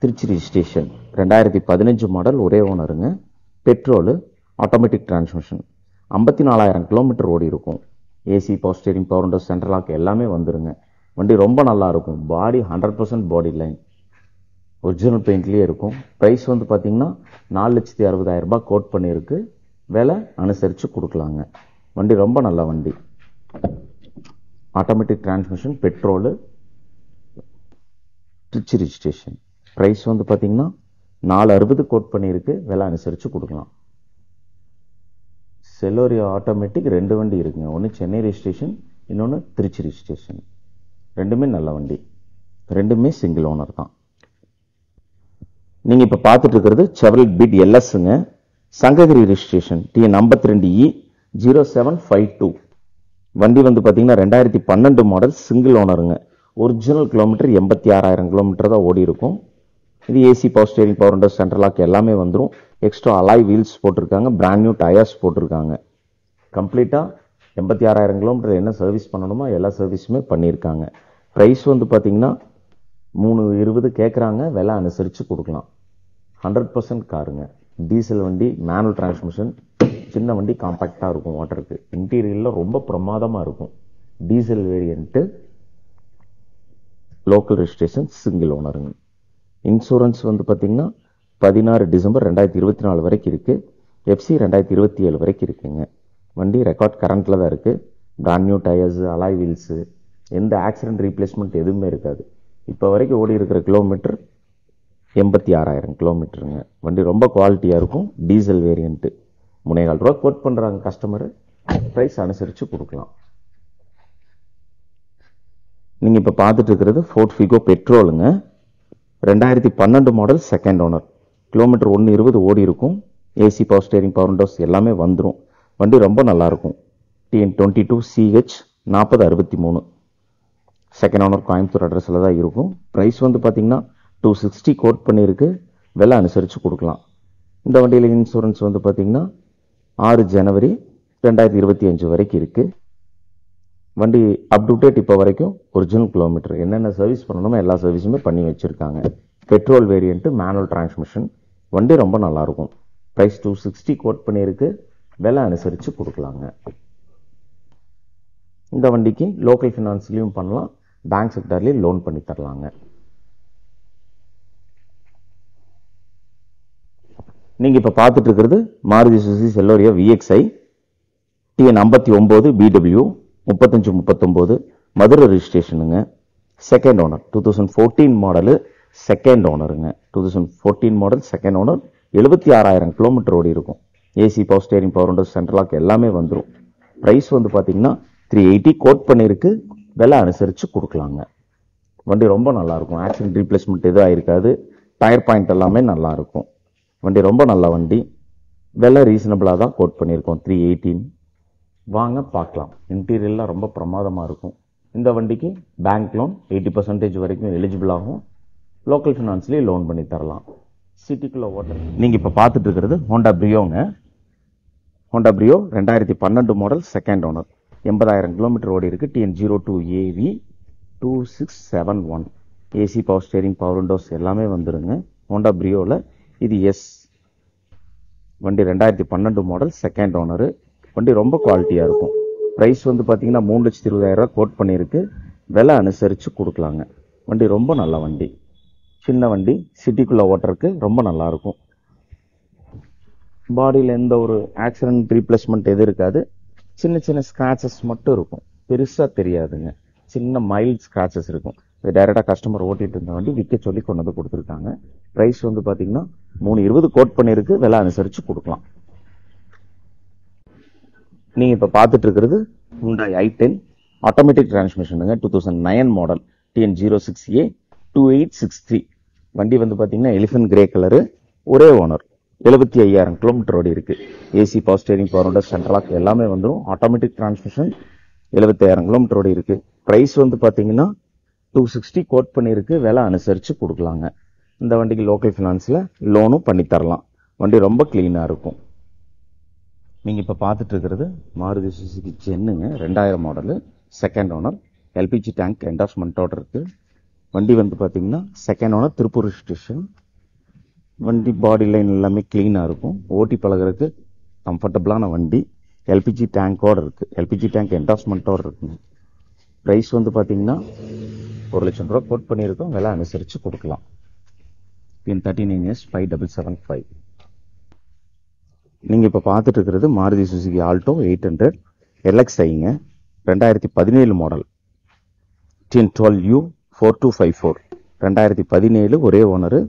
Speaker 2: Trichy registration. 2015 model, ஒரே ஓனருங்க. Petrol, automatic transmission. 54,000 கிலோமீட்டர் ஓடி இருக்கும். AC, power steering, power window, central lock எல்லாமே வந்துருங்க. வண்டி ரொம்ப நல்லா இருக்கும். பாடி 100% பாடி லைன். ஒரிஜினல் பெயிண்ட்லேயே இருக்கும். ப்ரைஸ் வந்து பார்த்தீங்கன்னா 4,60,000 கோட் பண்ணியிருக்கு. விலை அனுசரித்து கொடுக்கலாங்க. வண்டி ரொம்ப நல்ல வண்டி. Automatic transmission, petrol, Trichy registration. Price வந்து பார்த்தீங்கன்னா 460 கோட் பண்ணியிருக்கு. விலை அனுசரித்து கொடுக்கலாம். செல்லோரியா ஆட்டோமேட்டிக் 2 வண்டி இருக்குங்க. ஒன்று சென்னை ரெஜிஸ்ட்ரேஷன், இன்னொன்று திருச்சி ரெஜிஸ்ட்ரேஷன். ரெண்டுமே நல்ல வண்டி. ரெண்டுமே சிங்கிள் ஓனர் தான். நீங்கள் இப்போ பார்த்துட்டு இருக்கிறது செவரல் பீட் LSங்க. சங்ககிரி ரெஜிஸ்ட்ரேஷன். TN 52E 0752. வண்டி வந்து பார்த்தீங்கன்னா 2012 மாடல், சிங்கிள் ஓனருங்க. ஒரிஜினல் கிலோமீட்டர் 86,000 கிலோமீட்டர் தான் ஓடி இருக்கும். இது AC, power steering, power window, central lock எல்லாமே வந்துடும். எக்ஸ்ட்ரா அலாய் வீல்ஸ் போட்டிருக்காங்க. பிராண்ட் நியூ டயர்ஸ் போட்டிருக்காங்க. கம்ப்ளீட்டாக 86,000 கிலோமீட்டர் என்ன சர்வீஸ் பண்ணணுமோ எல்லா சர்வீஸுமே பண்ணியிருக்காங்க. ப்ரைஸ் வந்து பார்த்தீங்கன்னா 320 கேட்குறாங்க. விலை அனுசரித்து கொடுக்கலாம். 100% காருங்க. டீசல் வண்டி, மேனுவல் டிரான்ஸ்மிஷன், சின்ன வண்டி, காம்பேக்டாக இருக்கும். வாட்டருக்கு இன்டீரியரில் ரொம்ப பிரமாதமாக இருக்கும். Diesel variant, local registration, single ஓனருங்க. இன்சூரன்ஸ் வந்து பார்த்தீங்கன்னா 16 டிசம்பர் 2024 வரைக்கும் இருக்குது. FC 2027 வரைக்கும் இருக்குங்க. வண்டி ரெக்கார்ட் கரண்ட்டில் தான் இருக்குது. Brand new tyres, alloy wheels, எந்த ஆக்சிடென்ட் ரீப்ளேஸ்மெண்ட் எதுவுமே இருக்காது. இப்போ வரைக்கும் ஓடி இருக்கிற கிலோமீட்டர் 86,000 கிலோமீட்டருங்க. வண்டி ரொம்ப குவாலிட்டியாக இருக்கும். Diesel variant. 3,400 கோட் பண்ணுறாங்க கஸ்டமர். ப்ரைஸ் அனுசரித்து கொடுக்கலாம். நீங்கள் இப்போ பார்த்துட்டு இருக்கிறது ஃபோர்ட் ஃபிகோ பெட்ரோலுங்க. 2012 மாடல், செகண்ட் ஓனர். கிலோமீட்டர் 120 ஓடி இருக்கும். AC, power steering, power windows எல்லாமே வந்துடும். வண்டி ரொம்ப நல்லாயிருக்கும். TN22CH 4063. செகண்ட் ஓனர், கோயம்புத்தூர் அட்ரஸில் தான் இருக்கும். ப்ரைஸ் வந்து பார்த்தீங்கன்னா 260 கோட் பண்ணியிருக்கு. விலை அனுசரித்து கொடுக்கலாம். இந்த வண்டியில் இன்சூரன்ஸ் வந்து பார்த்தீங்கன்னா 6 ஜனவரி 2025 வரைக்கும் இருக்குது. வண்டி அப் டு டேட் இப்போ வரைக்கும் ஒரிஜினல் கிலோமீட்டர். என்னென்ன சர்வீஸ் பண்ணணுமோ எல்லா சர்வீஸுமே பண்ணி வச்சுருக்காங்க. Petrol variant, manual transmission. வண்டி ரொம்ப நல்லாயிருக்கும். ப்ரைஸ் 260 கோட் பண்ணியிருக்கு. விலை அனுசரித்து கொடுக்கலாங்க. இந்த வண்டிக்கு லோக்கல் ஃபினான்ஸ்லையும் பண்ணலாம், பேங்க் செக்டார்லேயும் லோன் பண்ணி தரலாங்க. நீங்கள் இப்போ பார்த்துட்டு இருக்கிறது Maruti Suzuki Celerio VXI TN59 BW 3539 Madurai ரிஜிஸ்ட்ரேஷனுங்க. செகண்ட் ஓனர், 2014 மாடலு, செகண்ட் ஓனருங்க. 2014 மாடல், செகண்ட் ஓனர். 76,000 கிலோமீட்டர் ஓடி இருக்கும். AC, power steering, power windows, central lock எல்லாமே வந்துடும். ப்ரைஸ் வந்து பார்த்தீங்கன்னா 380 கோட் பண்ணியிருக்கு. விலை அனுசரித்து கொடுக்கலாங்க. வண்டி ரொம்ப நல்லாயிருக்கும். ஆக்சிடென்ட் ரீப்ளேஸ்மெண்ட் எதுவும் ஆயிருக்காது. டயர் பாயிண்ட் எல்லாமே நல்லாயிருக்கும். வண்டி ரொம்ப நல்ல வண்டி. விலை ரீசனபிளாக தான் கோட் பண்ணியிருக்கோம், 318. வாங்க பார்க்கலாம். இன்டீரியர்லாம் ரொம்ப பிரமாதமாக இருக்கும். இந்த வண்டிக்கு பேங்க் லோன் 80% வரைக்கும் எலிஜிபிள் ஆகும். லோக்கல் ஃபினான்ஸ்லேயே லோன் பண்ணி தரலாம். சிட்டிக்குள்ளே ஓட்டர். நீங்கள் இப்போ பார்த்துட்டு இருக்கிறது ஹோண்டா பிரியோங்க. Honda Brio 2012 model, second owner. 80,000 kilometre ஓடி இருக்கு. TN02AV 2671. AC, power steering, power windows எல்லாமே வந்துடுங்க. ஹோண்டா பிரியோவில் இது வண்டி 2012 மாடல், செகண்ட் ஓனரு. வண்டி ரொம்ப குவாலிட்டியாக இருக்கும். ப்ரைஸ் வந்து பார்த்தீங்கன்னா 3,20,000 கோட் பண்ணியிருக்கு. விலை அனுசரித்து கொடுக்கலாங்க. வண்டி ரொம்ப நல்ல வண்டி. சின்ன வண்டி, சிட்டிக்குள்ளே ஓட்டுறதுக்கு ரொம்ப நல்லாயிருக்கும். பாடியில் எந்த ஒரு ஆக்சிடென்ட் ரீப்ளேஸ்மெண்ட் எதுவும் இருக்காது. சின்ன சின்ன ஸ்க்ராச்சஸ் மட்டும் இருக்கும். பெருசாக தெரியாதுங்க. சின்ன மைல்ட் ஸ்க்ராச்சஸ் இருக்கும். இது டைரெக்டாக கஸ்டமர் ஓட்டிகிட்டு இருந்த வண்டி விற்க சொல்லி கொண்டு வந்து கொடுத்துருக்காங்க. ப்ரைஸ் வந்து பார்த்தீங்கன்னா 320 கோட் பண்ணியிருக்கு. விலை அனுசரித்து கொடுக்கலாம். நீங்கள் இப்போ பார்த்துட்டு இருக்கிறது Hyundai i10 automatic டிரான்ஸ்மிஷனுங்க. 2009 model, TN06A 2863. வண்டி வந்து பார்த்தீங்கன்னா எலிஃபென்ட் கிரே கலரு. ஒரே ஓனர். 75,000 கிலோமீட்டர் ஓடி இருக்கு. AC, power steering, power windows, central lock எல்லாமே வந்துடும். Automatic transmission. 75,000 கிலோமீட்டர் ஓடி இருக்கு. ப்ரைஸ் வந்து பார்த்தீங்கன்னா 260 கோட் பண்ணியிருக்கு. விலை அனுசரித்து கொடுக்கலாங்க. இந்த வண்டிக்கு லோக்கல் ஃபினான்ஸில் லோனும் பண்ணி தரலாம். வண்டி ரொம்ப க்ளீனாக இருக்கும். நீங்கள் இப்போ பார்த்துட்டு இருக்கிறது மாருதி சுசுகி ஜென்னுங்க. 2000 model, second owner. LPG tank என்டாஸ்மெண்ட்டோட இருக்கு. வண்டி வந்து பார்த்தீங்கன்னா செகண்ட் ஓனர், திருப்பூர் ஸ்டேஷன். வண்டி பாடி லைன் எல்லாமே க்ளீனாக இருக்கும். ஓட்டி பழகிறதுக்கு கம்ஃபர்டபுளான வண்டி. LPG டேங்கோடு இருக்குது. LPG டேங்க் என்டாஸ்மெண்ட்டோடு இருக்குங்க. ப்ரைஸ் வந்து பார்த்தீங்கன்னா 1,00,000 ரூபா கோட் பண்ணியிருக்கோம். விலை அனுசரித்து கொடுக்கலாம். TN39S 5775. நீங்கள் இப்போ பார்த்துட்டு இருக்கிறது Maruti Suzuki Alto 800 LXIங்க. 2017 model, TN12U 4254. 2017 ஒரே owner.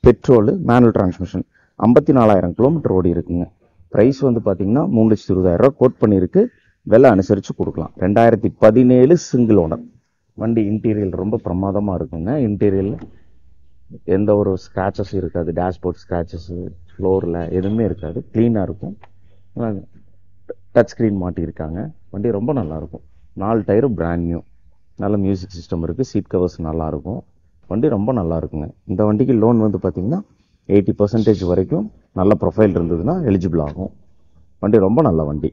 Speaker 2: Petrol, manual transmission. 54,000 kilometre ஓடி இருக்குங்க. ப்ரைஸ் வந்து பார்த்தீங்கன்னா 3,20,000 கோட் பண்ணியிருக்கு. விலை அனுசரித்து கொடுக்கலாம். 2017 சிங்கிள் ஓனர். வண்டி இன்டீரியர் ரொம்ப பிரமாதமாக இருக்குங்க. இன்டீரியரில் எந்த ஒரு ஸ்க்ராச்சஸ் இருக்காது. டேஷ்போர்ட் ஸ்க்ராச்சஸ், ஃப்ளோரில் எதுவுமே இருக்காது. க்ளீனாக இருக்கும். டச் ஸ்க்ரீன் மாட்டியிருக்காங்க. வண்டி ரொம்ப நல்லாயிருக்கும். 4 டயரும் பிராண்ட் நியூ. நல்ல மியூசிக் சிஸ்டம் இருக்குது. சீட் கவர்ஸ் நல்லாயிருக்கும். வண்டி ரொம்ப நல்லா இருக்குங்க. இந்த வண்டிக்கு லோன் வந்து பார்த்தீங்கன்னா 80% வரைக்கும் நல்ல ப்ரொஃபைல் இருந்ததுன்னா எலிஜிபிள் ஆகும். வண்டி ரொம்ப நல்ல வண்டி.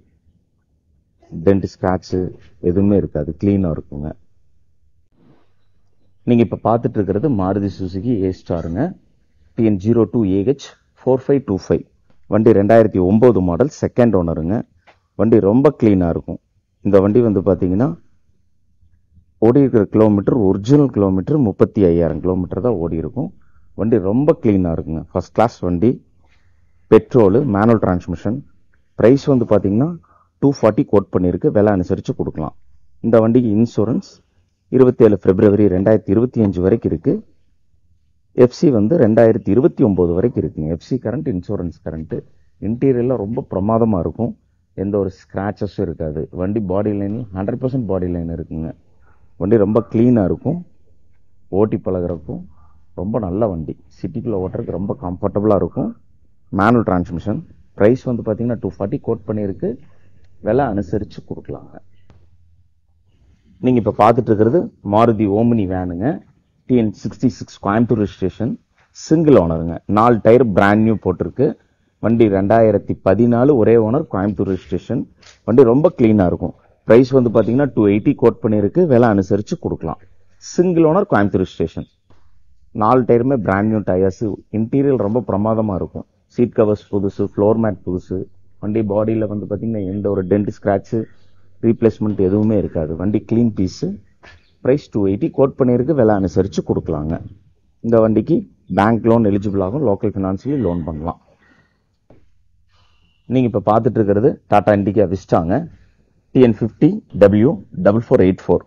Speaker 2: டென்ட், ஸ்க்ராட்சு எதுவுமே இருக்காது. க்ளீனாக இருக்குங்க. நீங்கள் இப்போ பார்த்துட்டு இருக்கிறது மாருதி சுசுகி A-ஸ்டாருங்க. TN02AH 4525. வண்டி 2009 மாடல், செகண்ட் ஓனருங்க. வண்டி ரொம்ப க்ளீனாக இருக்கும். இந்த வண்டி வந்து பார்த்தீங்கன்னா ஓடி இருக்கிற கிலோமீட்டர், ஒரிஜினல் கிலோமீட்டர் 35,000 கிலோமீட்டர் தான் ஓடி இருக்கும். வண்டி ரொம்ப க்ளீனாக இருக்குங்க. ஃபர்ஸ்ட் கிளாஸ் வண்டி. Petrol, manual transmission. ப்ரைஸ் வந்து பார்த்தீங்கன்னா 240 கோட் பண்ணியிருக்கு. விலை அனுசரித்து கொடுக்கலாம். இந்த வண்டிக்கு இன்சூரன்ஸ் 27 பிப்ரவரி 2025 வரைக்கும் இருக்குது. FC வந்து 2029 வரைக்கும் இருக்குங்க. FC கரண்ட், இன்சூரன்ஸ் கரண்ட்டு இன்டீரியரில் ரொம்ப பிரமாதமாக இருக்கும். எந்த ஒரு ஸ்க்ராச்சஸும் இருக்காது. வண்டி பாடி லைன் 100% பாடி லைன் இருக்குங்க. வண்டி ரொம்ப க்ளீனாக இருக்கும். ஓட்டி பழகிறக்கும் ரொம்ப நல்ல வண்டி. சிட்டிக்குள்ளே ஓட்டுறதுக்கு ரொம்ப கம்ஃபர்டபுளாக இருக்கும். Manual transmission. ப்ரைஸ் வந்து பார்த்தீங்கன்னா 240 கோட் பண்ணியிருக்கு. விலை அனுசரித்து கொடுக்கலாங்க. நீங்கள் இப்போ பார்த்துட்டு இருக்கிறது மாருதி ஓமினி வேனுங்க. TN66 Coimbatore registration. சிங்கிள் ஓனருங்க. 4 டயர் பிராண்ட் நியூ போட்டிருக்கு. வண்டி 2014 ஒரே ஓனர், கோயம்புத்தூர் ரெஜிஸ்ட்ரேஷன். வண்டி ரொம்ப க்ளீனாக இருக்கும். ப்ரைஸ் வந்து பார்த்தீங்கன்னா 280 கோட் பண்ணியிருக்கு. விலை அனுசரித்து கொடுக்கலாம். Single owner, Coimbatore registration. 4 டயருமே பிராண்ட் நியூ டயர்ஸு. இன்டீரியர் ரொம்ப பிரமாதமாக இருக்கும். சீட் கவர்ஸ் புதுசு, ஃப்ளோர் மேட் புதுசு. வண்டி பாடியில் வந்து பார்த்தீங்கன்னா எந்த ஒரு டென்ட் ஸ்க்ராட்சு ரீப்ளேஸ்மெண்ட் எதுவுமே இருக்காது. வண்டி க்ளீன் பீஸு. ப்ரைஸ் 280 கோட் பண்ணியிருக்கு. விலை அனுசரித்து கொடுக்கலாங்க. இந்த வண்டிக்கு பேங்க் லோன் எலிஜிபிள் ஆகும். லோக்கல் ஃபினான்ஸ்லேயும் லோன் பண்ணலாம். நீங்கள் இப்போ பார்த்துட்டு இருக்கிறது டாடா இண்டிகா விஸ்டாங்க. TN50W4484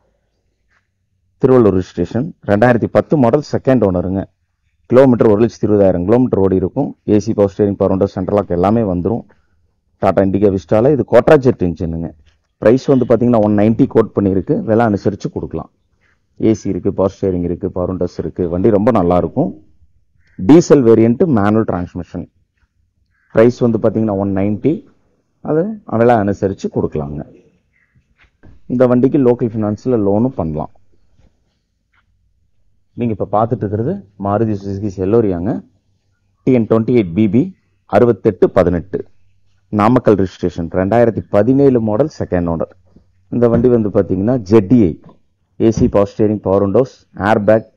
Speaker 2: Tiruvallur registration. 2010 model, second ஓனருங்க. கிலோமீட்டர் 1,20,000 கிலோமீட்டர் ஓடி இருக்கும். AC, power steering, power window, central lock எல்லாமே வந்துடும். டாடா இண்டிகா விஸ்டால இது கோட்ராஜெட் இன்ஜினுங்க. ப்ரைஸ் வந்து பார்த்தீங்கன்னா 190 கோட் பண்ணியிருக்கு. விலை அனுசரித்து கொடுக்கலாம். ஏசி இருக்குது, பவர் ஸ்டேரிங் இருக்குது, பவர் விண்டோஸ் இருக்குது. வண்டி ரொம்ப நல்லாயிருக்கும். Diesel variant, manual transmission. Price வந்து பார்த்தீங்கன்னா 190. அது விலை அனுசரித்து கொடுக்கலாங்க. இந்த வண்டிக்கு லோக்கல் ஃபினான்ஸில் லோனும் பண்ணலாம். நீங்கள் இப்போ பார்த்துட்டு இருக்கிறது மாருதி சுசுகி செல்லோரியாங்க. TN28BB 6818 Namakkal registration. 2017 model, second owner. இந்த வண்டி வந்து பார்த்தீங்கன்னா ZDI AC, power steering, power windows, air bag,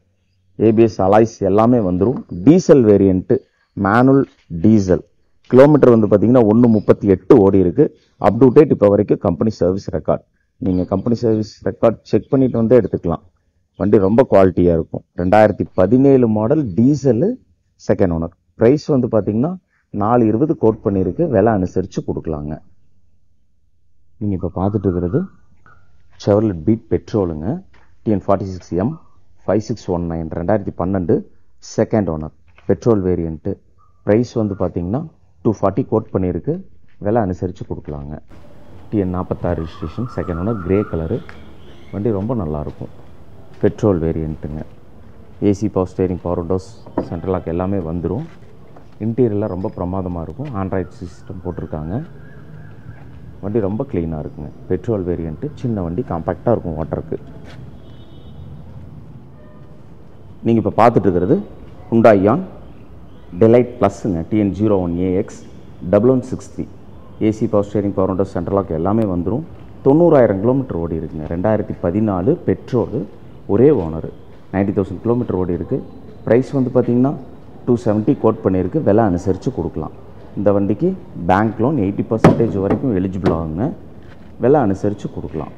Speaker 2: ABS, alloys எல்லாமே வந்துடும். Diesel variant, manual diesel. Kilometre வந்து பார்த்தீங்கன்னா 138 ஓடி இருக்கு. அப் டு டேட் இப்போ வரைக்கும் கம்பெனி சர்வீஸ் ரெக்கார்ட். நீங்கள் கம்பெனி சர்வீஸ் ரெக்கார்ட் செக் பண்ணிட்டு வந்து எடுத்துக்கலாம். வண்டி ரொம்ப குவாலிட்டியாக இருக்கும். 2017 model, diesel, second owner. Price வந்து பார்த்தீங்கன்னா 420 கோட் பண்ணியிருக்கு. விலை அனுசரித்து கொடுக்கலாங்க. நீங்கள் இப்போ பார்த்துட்டு இருக்கிறது செவர்லெட் பீட் பெட்ரோலுங்க. TN46M 5619 2012 second owner. Petrol variant. Price வந்து பார்த்தீங்கன்னா 240 கோட் பண்ணியிருக்கு. விலை அனுசரித்து கொடுக்கலாங்க. TN46 registration, second owner, grey colour. வண்டி ரொம்ப நல்லாயிருக்கும். பெட்ரோல் வேரியண்ட்டுங்க. AC, power steering, power windows, central lock எல்லாமே வந்துடும். இன்டீரியரில் ரொம்ப பிரமாதமாக இருக்கும். ஆண்ட்ராய்டு சிஸ்டம் போட்டிருக்காங்க. வண்டி ரொம்ப க்ளீனாக இருக்குங்க. Petrol variant. சின்ன வண்டி, காம்பேக்டாக இருக்கும் ஓட்டருக்கு. நீங்கள் இப்போ பார்த்துட்டு இருக்கிறது ஹுண்டாய் இயான் டெலைட் ப்ளஸ்ஸுங்க. TN01AX 1163 AC, power steering, power windows, central lock எல்லாமே வந்துடும். 90,000 கிலோமீட்டர் ஓடி இருக்குங்க. 2014 பெட்ரோல், ஒரே ஓனர். 90,000 கிலோமீட்டர் ஓடி இருக்குது. ப்ரைஸ் வந்து பார்த்திங்கன்னா 270 கோட் பண்ணியிருக்கு. விலை அனுசரித்து கொடுக்கலாம். இந்த வண்டிக்கு பேங்க் லோன் 80% வரைக்கும் எலிஜிபிள் ஆகுங்க. விலை அனுசரித்து கொடுக்கலாம்.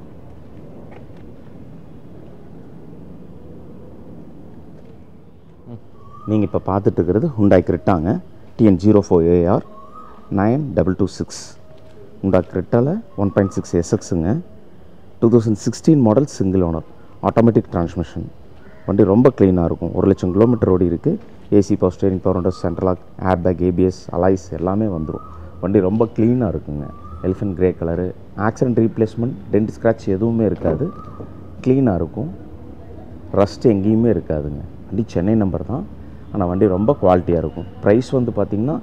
Speaker 2: நீங்கள் இப்போ பார்த்துட்டு இருக்கிறது ஹுண்டாய் கிரெட்டாங்க. TN04AR 9226 ஹுண்டாய் கிரெட்டாவில் 1.6 SXங்க. 2016 model, single owner, automatic transmission. வண்டி ரொம்ப க்ளீனாக இருக்கும். 1,00,000 கிலோமீட்டர் ஓடி இருக்குது. AC, power steering, power windows, central lock, air bag, ABS, alloys எல்லாமே வந்துடும். வண்டி ரொம்ப க்ளீனாக இருக்குங்க. Elephant grey colour. Accident replacement, dent scratch எதுவுமே இருக்காது. க்ளீனாக இருக்கும். ரஸ்ட் எங்கேயுமே இருக்காதுங்க. வண்டி சென்னை நம்பர் தான், ஆனால் வண்டி ரொம்ப குவாலிட்டியாக இருக்கும். ப்ரைஸ் வந்து பார்த்திங்கன்னா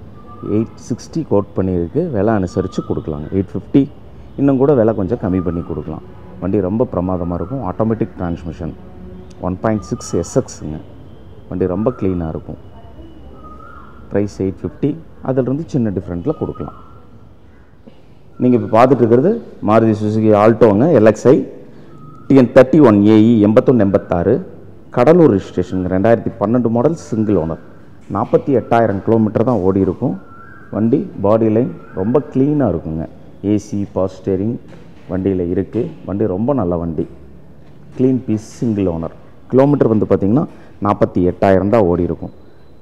Speaker 2: 860 கோட் பண்ணியிருக்கு. விலை அனுசரித்து கொடுக்கலாங்க. 850 இன்னும் கூட விலை கொஞ்சம் கம்மி பண்ணி கொடுக்கலாம். வண்டி ரொம்ப பிரமாதமாக இருக்கும். Automatic transmission. 1.6 SXங்க. வண்டி ரொம்ப க்ளீனாக இருக்கும். ப்ரைஸ் 850. அதிலிருந்து சின்ன டிஃப்ரெண்ட்டில் கொடுக்கலாம். நீங்கள் இப்போ பார்த்துட்டு இருக்கிறது மாருதி சுசுகி ஆல்டோங்க. LXI TN31AE 8186 Cuddalore registration. 2012 model, single owner. 48,000 kilometre தான் ஓடி இருக்கும். வண்டி பாடி லைன் ரொம்ப க்ளீனாக இருக்குங்க. ஏசி, பவர் ஸ்டேரிங் வண்டியில் இருக்குது. வண்டி ரொம்ப நல்ல வண்டி. Clean piece, single owner. Kilometre வந்து பார்த்திங்கன்னா 48,000 தான் ஓடி இருக்கும்.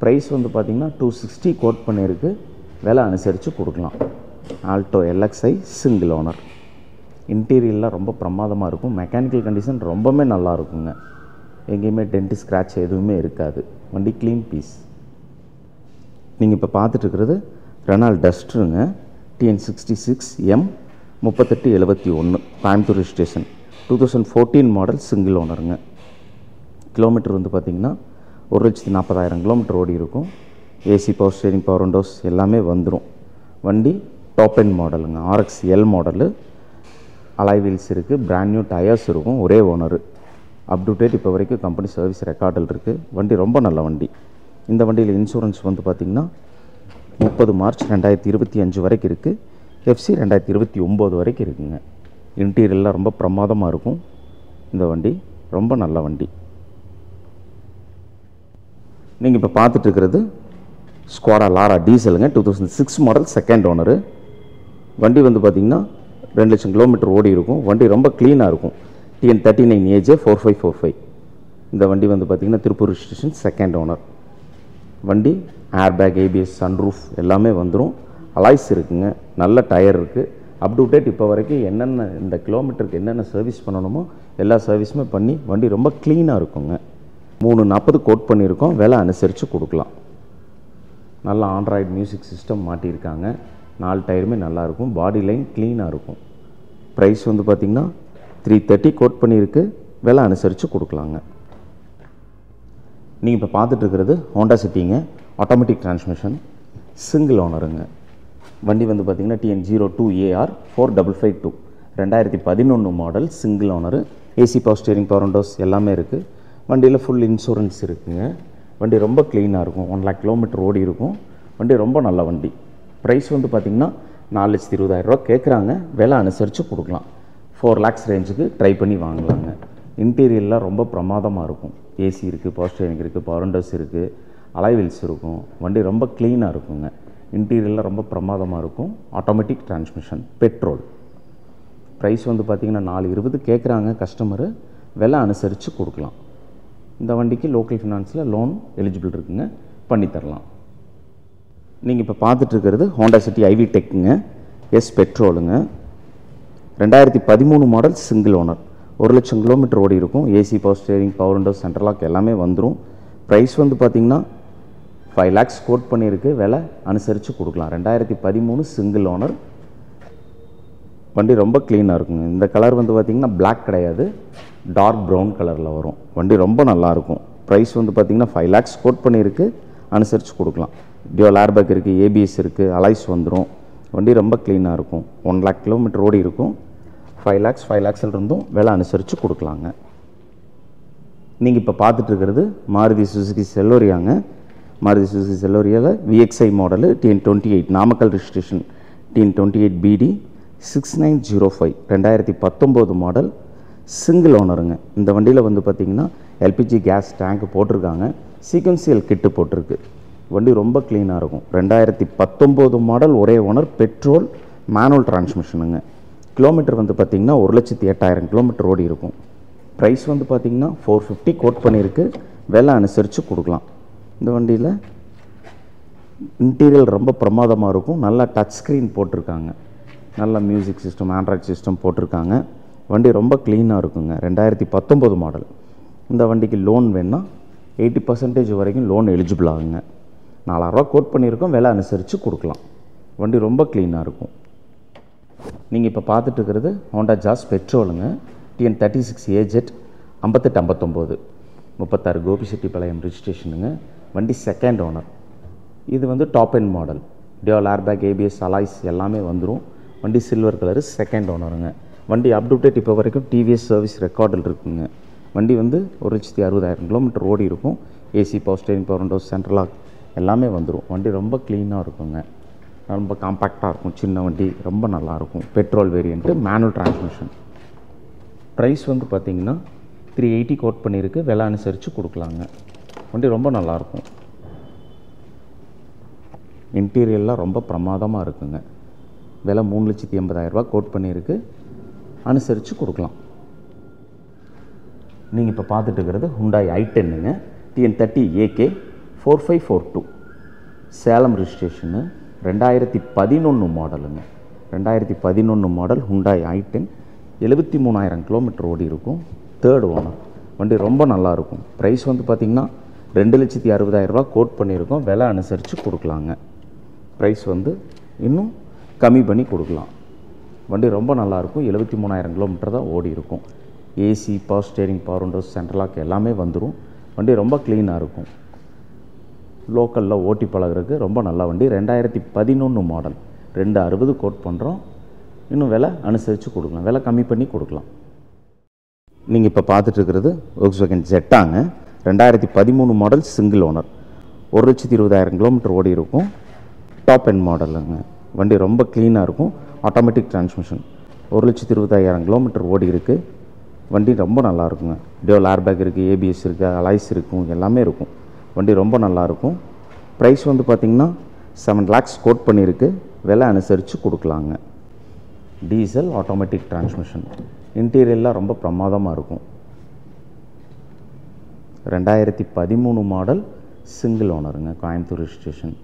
Speaker 2: ப்ரைஸ் வந்து பார்த்திங்கன்னா 260 கோட் பண்ணியிருக்கு. விலை அனுசரித்து கொடுக்கலாம். Alto LXI single owner. இன்டீரியரில் ரொம்ப பிரமாதமாக இருக்கும். மெக்கானிக்கல் கண்டிஷன் ரொம்பவே நல்லா இருக்குங்க. எங்கேயுமே டென்ட் ஸ்க்ராட்ச் எதுவுமே இருக்காது. வண்டி க்ளீன் பீஸ். நீங்கள் இப்போ பார்த்துட்டு இருக்கிறது ரெனால்ட் டஸ்டருங்க, TN66M 3871, Coimbatore registration, 2014 model, single ஓனருங்க. கிலோமீட்டர் வந்து பார்த்திங்கன்னா 1,40,000 கிலோமீட்டர் ஓடி இருக்கும். AC, power steering, power windows எல்லாமே வந்துடும். வண்டி டாப் எண்ட் மாடலுங்க, RXL மாடலு. அலாய் வீல்ஸ் இருக்குது, பிராண்ட் நியூ டயர்ஸ் இருக்கும், ஒரே ஓனரு. அப் டு டேட் இப்போ வரைக்கும் கம்பெனி சர்வீஸ் ரெக்கார்டில் இருக்குது. வண்டி ரொம்ப நல்ல வண்டி. இந்த வண்டியில் இன்சூரன்ஸ் வந்து பார்த்திங்கன்னா 30 மார்ச் 2025 வரைக்கும் இருக்குது. FC 2029 வரைக்கும் இருக்குங்க. இன்டீரியர்லாம் ரொம்ப பிரமாதமாக இருக்கும். இந்த வண்டி ரொம்ப நல்ல வண்டி. நீங்கள் இப்போ பார்த்துட்ருக்கிறது ஸ்குவாடா லாரா டீசலுங்க, 2006 மாடல், செகண்ட் ஓனரு. வண்டி வந்து பார்த்திங்கன்னா 2 லட்சம் கிலோமீட்டர் ஓடி இருக்கும். வண்டி ரொம்ப க்ளீனாக இருக்கும். TN39AJ 4545. இந்த வண்டி வந்து பார்த்திங்கன்னா திருப்பூர் ரிஜிஸ்ட்ரேஷன், செகண்ட் ஓனர். வண்டி ஏர்பேக், ABS, சன்ரூஃப் எல்லாமே வந்துடும். அலாய்ஸ் இருக்குங்க, நல்ல டயர் இருக்குது. அப் டு டேட் இப்போ வரைக்கும் என்னென்ன இந்த கிலோமீட்டருக்கு என்னென்ன சர்வீஸ் பண்ணணுமோ எல்லா சர்வீஸுமே பண்ணி வண்டி ரொம்ப க்ளீனாக இருக்குங்க. 340 கோட் பண்ணியிருக்கோம். விலை அனுசரித்து கொடுக்கலாம். நல்ல ஆண்ட்ராய்டு மியூசிக் சிஸ்டம் மாட்டியிருக்காங்க. 4 டயருமே நல்லாயிருக்கும். பாடி லைன் க்ளீனாக இருக்கும். ப்ரைஸ் வந்து பார்த்திங்கன்னா 330 கோட் பண்ணியிருக்கு. விலை அனுசரித்து கொடுக்கலாங்க. நீங்கள் இப்போ பார்த்துட்ருக்கிறது ஹோண்டா சிட்டிங்க, ஆட்டோமேட்டிக் டிரான்ஸ்மிஷன், சிங்கிள் ஓனருங்க. வண்டி வந்து பார்த்திங்கன்னா TN02AR 4552, 2011 model, single owner. AC, power steering, power windows எல்லாமே இருக்குது. வண்டியில் ஃபுல் இன்சூரன்ஸ் இருக்குங்க. வண்டி ரொம்ப க்ளீனாக இருக்கும். 1 லேக் கிலோமீட்டர் ஓடி இருக்கும். வண்டி ரொம்ப நல்ல வண்டி. ப்ரைஸ் வந்து பார்த்திங்கன்னா 4,20,000 ரூபா கேட்குறாங்க. விலை அனுசரித்து கொடுக்கலாம். 4 lakhs ரேஞ்சுக்கு ட்ரை பண்ணி வாங்கலாங்க. இன்டீரியர்லாம் ரொம்ப பிரமாதமாக இருக்கும். ஏசி இருக்குது, பவர் ஸ்டீரிங் இருக்குது, பவர் விண்டோஸ் இருக்குது, அலாய் வீல்ஸ் இருக்கும். வண்டி ரொம்ப க்ளீனாக இருக்குங்க. இன்டீரியர்லாம் ரொம்ப பிரமாதமாக இருக்கும். Automatic transmission, petrol. ப்ரைஸ் வந்து பார்த்திங்கன்னா 420 கேட்குறாங்க கஸ்டமரு. விலை அனுசரித்து கொடுக்கலாம். இந்த வண்டிக்கு லோக்கல் ஃபினான்ஸில் லோன் எலிஜிபிள் இருக்குங்க, பண்ணித்தரலாம். நீங்கள் இப்போ பார்த்துட்ருக்கிறது ஹோண்டா சிட்டி ஐவி டெக்குங்க, எஸ் பெட்ரோலுங்க. 2013 மாடல், சிங்கிள் ஓனர். 1 லட்சம் கிலோமீட்டர் ஓடி இருக்கும். AC, power steering, power windows, central lock எல்லாமே வந்துடும். ப்ரைஸ் வந்து பார்த்திங்கன்னா 5 lakhs கோட் பண்ணியிருக்கு. விலை அனுசரித்து கொடுக்கலாம். 2013 சிங்கிள் ஓனர். வண்டி ரொம்ப க்ளீனாக இருக்குங்க. இந்த கலர் வந்து பார்த்திங்கன்னா பிளாக் கிடையாது, டார்க் ப்ரௌன் கலரில் வரும். வண்டி ரொம்ப நல்லாயிருக்கும். ப்ரைஸ் வந்து பார்த்திங்கன்னா 5 lakhs கோட் பண்ணியிருக்கு. அனுசரித்து கொடுக்கலாம். டியூவல் ஏர்பேக் இருக்குது, ABS இருக்குது, அலாய்ஸ் வந்துடும். வண்டி ரொம்ப க்ளீனாக இருக்கும். 1 lakh கிலோமீட்டர் ஓடி இருக்கும். 5 lakhs இருந்தும் விலை அனுசரித்து கொடுக்கலாங்க. நீங்கள் இப்போ பார்த்துட்ருக்கிறது மாருதி சுசுகி செல்லோரியாங்க. மாருதி சுசுகி செல்லோரியாவில் VXI model, TN28, Namakkal registration, TN28BD 6905, 2019 model, single ஓனருங்க. இந்த வண்டியில் வந்து பார்த்திங்கன்னா LPG கேஸ் டேங்க் போட்டிருக்காங்க. சீக்வன்சியல் கிட்டு போட்டிருக்கு. வண்டி ரொம்ப க்ளீனாக இருக்கும். 2019 மாடல், ஒரே ஓனர், பெட்ரோல், மேனுவல் டிரான்ஸ்மிஷனுங்க. கிலோமீட்டர் வந்து பார்த்திங்கன்னா 1,08,000 கிலோமீட்டர் ஓடி இருக்கும். ப்ரைஸ் வந்து பார்த்திங்கன்னா 450 கோட் பண்ணியிருக்கு. விலை அனுசரித்து கொடுக்கலாம். இந்த வண்டியில் இன்டீரியர் ரொம்ப பிரமாதமாக இருக்கும். நல்லா டச் ஸ்க்ரீன் போட்டிருக்காங்க. நல்ல மியூசிக் சிஸ்டம், ஆண்ட்ராய்ட் சிஸ்டம் போட்டிருக்காங்க. வண்டி ரொம்ப க்ளீனாக இருக்குங்க. 2019 மாடல். இந்த வண்டிக்கு லோன் வேணுன்னா 80% வரைக்கும் லோன் எலிஜிபிள் ஆகுங்க. 4,000 ரூபா கோட் பண்ணியிருக்கோம். விலை அனுசரித்து கொடுக்கலாம். வண்டி ரொம்ப க்ளீனாக இருக்கும். நீங்கள் இப்போ பார்த்துட்ருக்கிறது ஹோண்டா ஜாஸ் பெட்ரோலுங்க, TN36AZ 5859, 36 கோபிச்செட்டிப்பாளையம் ரிஜிஸ்ட்ரேஷனுங்க. வண்டி செகண்ட் ஓனர். இது வந்து top end model. Dual airbag, ABS, alloys எல்லாமே வந்துடும். வண்டி சில்வர் கலரு, செகண்ட் ஓனருங்க. வண்டி அப் டு டேட் இப்போ வரைக்கும் TVS சர்வீஸ் ரெக்கார்டில் இருக்குங்க. வண்டி வந்து 1,60,000 கிலோமீட்டர் ஓடி இருக்கும். AC, power steering, power windows, central lock எல்லாமே வந்துடும். வண்டி ரொம்ப க்ளீனாக இருக்குங்க. ரொம்ப காம்பேக்டாக இருக்கும். சின்ன வண்டி, ரொம்ப நல்லாயிருக்கும். Petrol variant, manual transmission. Price வந்து பார்த்திங்கன்னா 380 கோட் பண்ணியிருக்கு. விலை அனுசரித்து கொடுக்கலாங்க. வண்டி ரொம்ப நல்லாயிருக்கும். இன்டீரியர்லாம் ரொம்ப பிரமாதமாக இருக்குங்க. விலை 3,80,000 ரூபா கோட் பண்ணியிருக்கு. அனுசரித்து கொடுக்கலாம். நீங்கள் இப்போ பார்த்துட்டு இருக்கிறது ஹுண்டாய் i10ங்க, TN30AK 4542, சேலம் ரிஜிஸ்ட்ரேஷனு, 2011 மாடலுங்க. 2011 மாடல் ஹுண்டாய் i10, 73,000 கிலோமீட்டர் ஓடி இருக்கும். Third owner. வண்டி ரொம்ப நல்லாயிருக்கும். ப்ரைஸ் வந்து பார்த்திங்கன்னா 2,60,000 ரூபா கோட் பண்ணியிருக்கோம். விலை அனுசரித்து கொடுக்கலாங்க. ப்ரைஸ் வந்து இன்னும் கம்மி பண்ணி கொடுக்கலாம். வண்டி ரொம்ப நல்லாயிருக்கும். 73,000 கிலோமீட்டர் தான் ஓடி இருக்கும். AC, power steering, power windows, central lock எல்லாமே வந்துடும். வண்டி ரொம்ப க்ளீனாக இருக்கும். லோக்கலில் ஓட்டி பழகிறதுக்கு ரொம்ப நல்ல வண்டி. 2011 மாடல். 260 கோட் பண்ணுறோம். இன்னும் விலை அனுசரித்து கொடுக்கலாம், விலை கம்மி பண்ணி கொடுக்கலாம். நீங்கள் இப்போ பார்த்துட்ருக்கிறது Volkswagen ஜெட்டாங்க. 2013 model, single owner. 1,20,000 kilometre ஓடி இருக்கும். டாப் எண்ட் மாடலுங்க. வண்டி ரொம்ப க்ளீனாக இருக்கும். Automatic transmission. 1,20,000 கிலோமீட்டர் ஓடி இருக்குது. வண்டி ரொம்ப நல்லா இருக்குங்க. டியூவல் ஏர்பேக் இருக்குது, ஏபிஎஸ் இருக்குது, அலாய்ஸ் இருக்கும், எல்லாமே இருக்கும். வண்டி ரொம்ப நல்லாயிருக்கும். ப்ரைஸ் வந்து பார்த்திங்கன்னா 7 lakhs கோட் பண்ணியிருக்கு. விலை அனுசரித்து கொடுக்கலாங்க. Diesel automatic transmission. இன்டீரியர்லாம் ரொம்ப பிரமாதமாக இருக்கும். 2013 மாடல், சிங்கிள் ஓனருங்க, Coimbatore registration.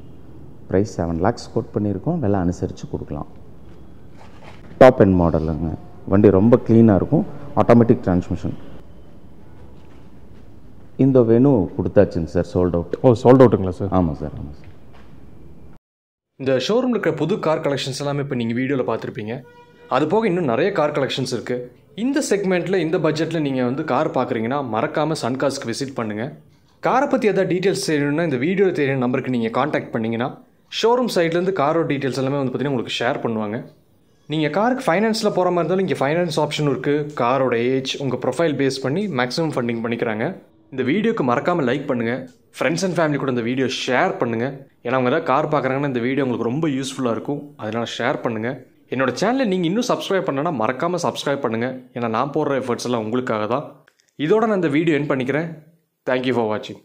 Speaker 2: Price 7 lakhs quote பண்ணியிருக்கோம். விலை அனுசரித்து கொடுக்கலாம். டாப் எண்ட் மாடலுங்க. வண்டி ரொம்ப க்ளீனாக இருக்கும். Automatic transmission. இந்த வெனு கொடுத்தாச்சுங்க சார், சோல்ட் அவுட்.
Speaker 1: சோல்ட் அவுட்டுங்களா சார்?
Speaker 2: ஆமாம் சார், ஆமாம் சார்.
Speaker 1: இந்த ஷோரூமில் இருக்கிற புது கார் கலெக்ஷன்ஸ் எல்லாமே இப்போ நீங்கள் வீடியோவில் பார்த்துருப்பீங்க. அது போக இன்னும் நிறைய கார் கலெக்ஷன்ஸ் இருக்குது. இந்த செக்மெண்ட்டில், இந்த பட்ஜெட்டில் நீங்கள் வந்து கார் பார்க்குறீங்கன்னா மறக்காமல் சன்கார்ஸ்க்கு விசிட் பண்ணுங்கள். காரை பற்றி எதாவது டீட்டெயில்ஸ் தெரியணும்னா இந்த வீடியோ தெரியுற நம்பருக்கு நீங்கள் காண்டாக்ட் பண்ணிங்கன்னா ஷோரூம் சைட்லேருந்து காரோட டீட்டெயில்ஸ் எல்லாமே வந்து பார்த்திங்கன்னா உங்களுக்கு ஷேர் பண்ணுவாங்க. நீங்கள் காருக்கு ஃபைனான்ஸில் போகிற மாதிரி இருந்தாலும் இங்கே ஃபைனான்ஸ் ஆப்ஷன் இருக்குது. காரோட ஏஜ், உங்கள் ப்ரொஃபைல் பேஸ் பண்ணி மேக்ஸிமம் ஃபண்டிங் பண்ணிக்கிறாங்க. இந்த வீடியோக்கு மறக்காமல் லைக் பண்ணுங்கள். ஃப்ரெண்ட்ஸ் அண்ட் ஃபேமிலி கூட இந்த வீடியோ ஷேர் பண்ணுங்கள். ஏன்னா அவங்க ஏதாவது கார் பார்க்குறாங்கன்னா இந்த வீடியோ உங்களுக்கு ரொம்ப யூஸ்ஃபுல்லாக இருக்கும். அதனால் ஷேர் பண்ணுங்கள். என்னோடய சேனலை நீங்கள் இன்னும் சப்ஸ்கிரைப் பண்ணனா மறக்காமல் சப்ஸ்கிரைப் பண்ணுங்கள். ஏன்னா நான் போடுற எஃபர்ட்ஸ் எல்லாம் உங்களுக்காக தான். இதோட நான் இந்த வீடியோ எண்ட் பண்ணிக்கிறேன். தேங்க்யூ ஃபார் வாட்சிங்.